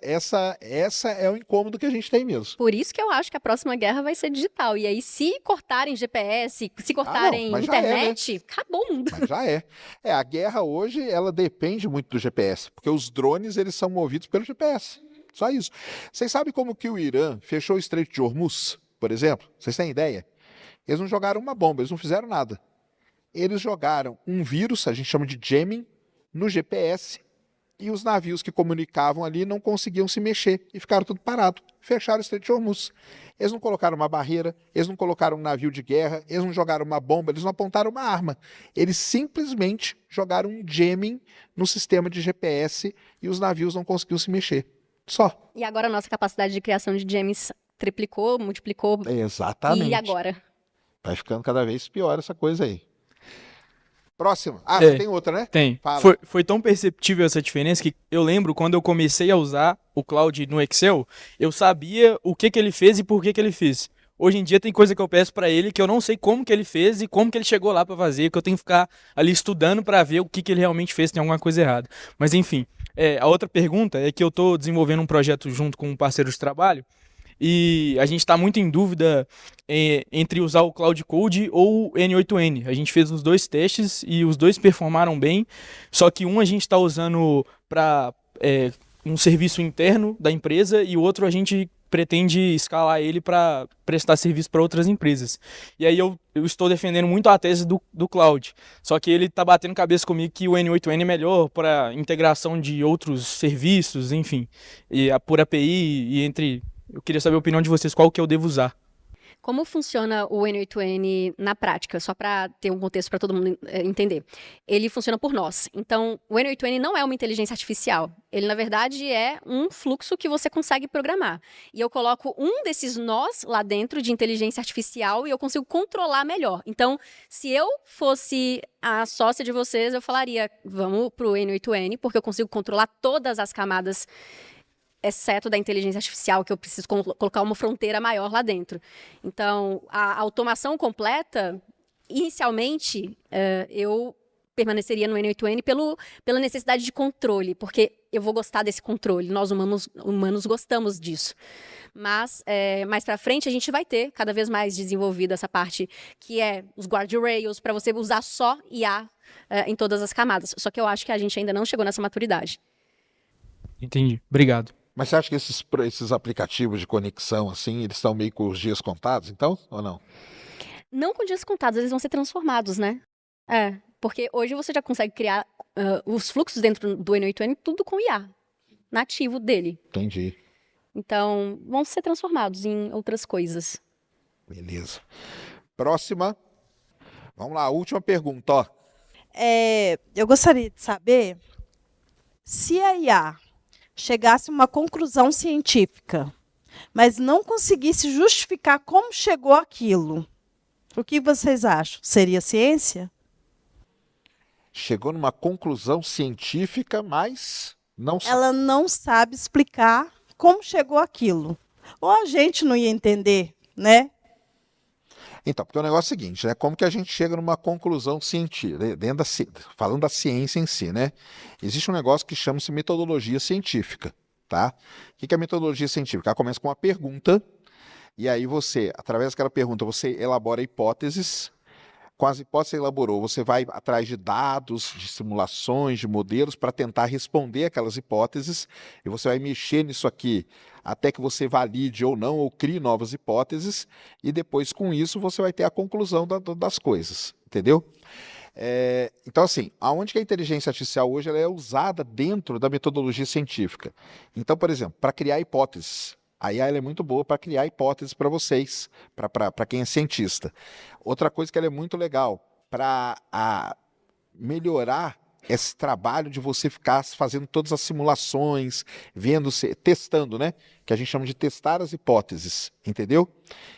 Speaker 1: é o incômodo que a gente tem mesmo.
Speaker 2: Por isso que eu acho que a próxima guerra vai ser digital. E aí, se cortarem GPS, se cortarem internet, acabou o mundo.
Speaker 1: Mas já é. A guerra hoje, ela depende muito do GPS, porque os drones, eles são movidos pelo GPS. Só isso. Vocês sabem como que o Irã fechou o Estreito de Hormuz, por exemplo? Vocês têm ideia? Eles não jogaram uma bomba, eles não fizeram nada. Eles jogaram um vírus, a gente chama de jamming, no GPS, e os navios que comunicavam ali não conseguiam se mexer e ficaram tudo parado. Fecharam o Estreito de Hormuz. Eles não colocaram uma barreira, eles não colocaram um navio de guerra, eles não jogaram uma bomba, eles não apontaram uma arma. Eles simplesmente jogaram um jamming no sistema de GPS e os navios não conseguiam se mexer. Só.
Speaker 2: E agora a nossa capacidade de criação de jammings triplicou, multiplicou.
Speaker 1: Exatamente.
Speaker 2: E agora?
Speaker 1: Vai ficando cada vez pior essa coisa aí. Próximo. Você tem outra, né?
Speaker 17: Tem. Foi tão perceptível essa diferença que eu lembro quando eu comecei a usar o Cloud no Excel, eu sabia o que ele fez e por que ele fez. Hoje em dia tem coisa que eu peço para ele que eu não sei como que ele fez e como que ele chegou lá para fazer, que eu tenho que ficar ali estudando para ver o que ele realmente fez, se tem alguma coisa errada. Mas enfim, a outra pergunta é que eu estou desenvolvendo um projeto junto com um parceiro de trabalho e a gente está muito em dúvida entre usar o Cloud Code ou o N8N. A gente fez os dois testes e os dois performaram bem, só que um a gente está usando para um serviço interno da empresa e o outro a gente pretende escalar ele para prestar serviço para outras empresas. E aí eu estou defendendo muito a tese do Cloud. Só que ele está batendo cabeça comigo que o N8N é melhor para integração de outros serviços, enfim, e por API e entre... Eu queria saber a opinião de vocês, qual que eu devo usar.
Speaker 2: Como funciona o N8N na prática? Só para ter um contexto para todo mundo entender. Ele funciona por nós. Então, o N8N não é uma inteligência artificial. Ele, na verdade, é um fluxo que você consegue programar. E eu coloco um desses nós lá dentro de inteligência artificial e eu consigo controlar melhor. Então, se eu fosse a sócia de vocês, eu falaria, vamos para o N8N, porque eu consigo controlar todas as camadas, exceto da inteligência artificial, que eu preciso colocar uma fronteira maior lá dentro. Então, a automação completa, inicialmente, eu permaneceria no N8N pela necessidade de controle, porque eu vou gostar desse controle, nós humanos gostamos disso. Mas, mais para frente, a gente vai ter cada vez mais desenvolvida essa parte, que é os guardrails, para você usar só IA em todas as camadas. Só que eu acho que a gente ainda não chegou nessa maturidade.
Speaker 17: Entendi. Obrigado.
Speaker 1: Mas você acha que esses aplicativos de conexão, assim, eles estão meio com os dias contados, então, ou não?
Speaker 2: Não com dias contados, eles vão ser transformados, né? Porque hoje você já consegue criar os fluxos dentro do N8N tudo com IA, nativo dele.
Speaker 1: Entendi.
Speaker 2: Então, vão ser transformados em outras coisas.
Speaker 1: Beleza. Próxima. Vamos lá, última pergunta, ó.
Speaker 18: Eu gostaria de saber se a IA chegasse a uma conclusão científica, mas não conseguisse justificar como chegou àquilo. O que vocês acham? Seria ciência?
Speaker 1: Chegou numa conclusão científica, mas não sabe.
Speaker 18: Ela não sabe explicar como chegou àquilo. Ou a gente não ia entender, né?
Speaker 1: Então, porque o negócio é o seguinte, né? Como que a gente chega numa conclusão científica, falando da ciência em si, né? Existe um negócio que chama-se metodologia científica, tá? O que é metodologia científica? Ela começa com uma pergunta, e aí você, através daquela pergunta, você elabora hipóteses. Com as hipóteses que você elaborou, você vai atrás de dados, de simulações, de modelos para tentar responder aquelas hipóteses, e você vai mexer nisso aqui até que você valide ou não, ou crie novas hipóteses, e depois com isso você vai ter a conclusão das coisas, entendeu? Então assim, aonde que a inteligência artificial hoje ela é usada dentro da metodologia científica? Então, por exemplo, para criar hipóteses. A IA ela é muito boa para criar hipóteses para vocês, para quem é cientista. Outra coisa que ela é muito legal, para melhorar esse trabalho de você ficar fazendo todas as simulações, testando, né? Que a gente chama de testar as hipóteses, entendeu?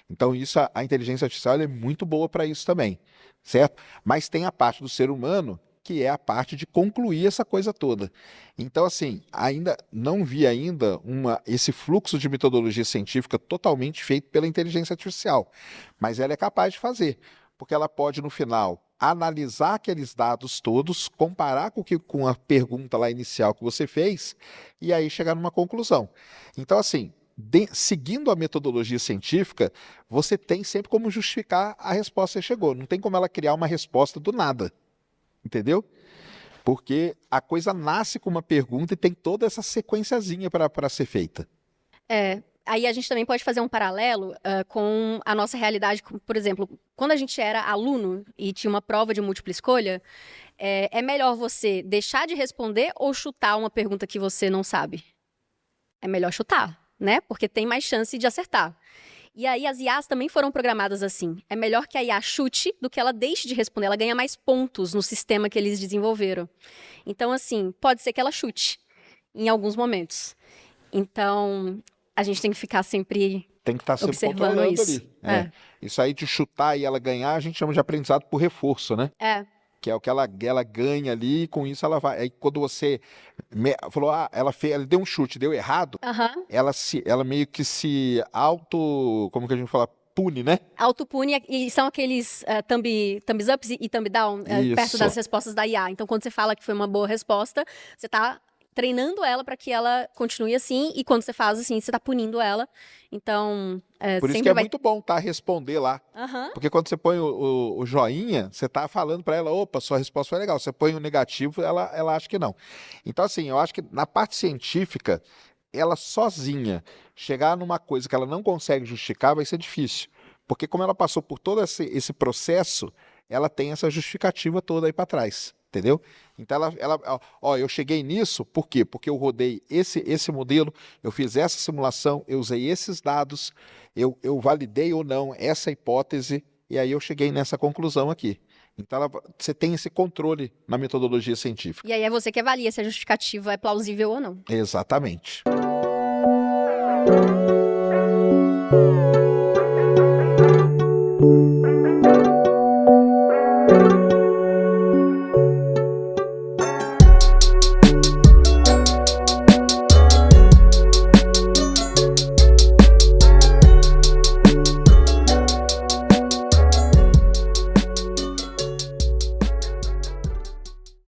Speaker 1: Então isso, a inteligência artificial ela é muito boa para isso também, certo? Mas tem a parte do ser humano, que é a parte de concluir essa coisa toda. Então, assim, ainda não vi esse fluxo de metodologia científica totalmente feito pela inteligência artificial, mas ela é capaz de fazer, porque ela pode, no final, analisar aqueles dados todos, comparar com a pergunta lá inicial que você fez, e aí chegar numa conclusão. Então, assim, seguindo a metodologia científica, você tem sempre como justificar a resposta que você chegou. Não tem como ela criar uma resposta do nada. Entendeu? Porque a coisa nasce com uma pergunta e tem toda essa sequenciazinha para ser feita.
Speaker 2: Aí a gente também pode fazer um paralelo com a nossa realidade. Por exemplo, quando a gente era aluno e tinha uma prova de múltipla escolha, é melhor você deixar de responder ou chutar uma pergunta que você não sabe? É melhor chutar, né? Porque tem mais chance de acertar. E aí as IAs também foram programadas assim. É melhor que a IA chute do que ela deixe de responder. Ela ganha mais pontos no sistema que eles desenvolveram. Então, assim, pode ser que ela chute em alguns momentos. Então, a gente tem que ficar sempre
Speaker 1: tem que estar sempre
Speaker 2: observando
Speaker 1: controlando
Speaker 2: isso.
Speaker 1: ali. Isso aí de chutar e ela ganhar, a gente chama de aprendizado por reforço, né? Que é o que ela ganha ali, e com isso ela vai. Aí quando você falou, ela deu um chute, deu errado, ela meio que se como que a gente fala? Pune, né?
Speaker 2: Autopune, e são aqueles thumbs ups e thumb down perto das respostas da IA. Então, quando você fala que foi uma boa resposta, você está treinando ela para que ela continue assim, e quando você faz assim, você está punindo ela. Então,
Speaker 1: por isso que é muito bom responder lá. Porque quando você põe o joinha, você está falando para ela, opa, sua resposta foi legal. Você põe o negativo, ela acha que não. Então, assim, eu acho que na parte científica, ela sozinha chegar numa coisa que ela não consegue justificar vai ser difícil. Porque como ela passou por todo esse processo, ela tem essa justificativa toda aí para trás. Entendeu? Então eu cheguei nisso, por quê? Porque eu rodei esse modelo, eu fiz essa simulação, eu usei esses dados, eu validei ou não essa hipótese, e aí eu cheguei nessa conclusão aqui. Então você tem esse controle na metodologia científica.
Speaker 2: E aí é você que avalia se a justificativa é plausível ou não.
Speaker 1: Exatamente.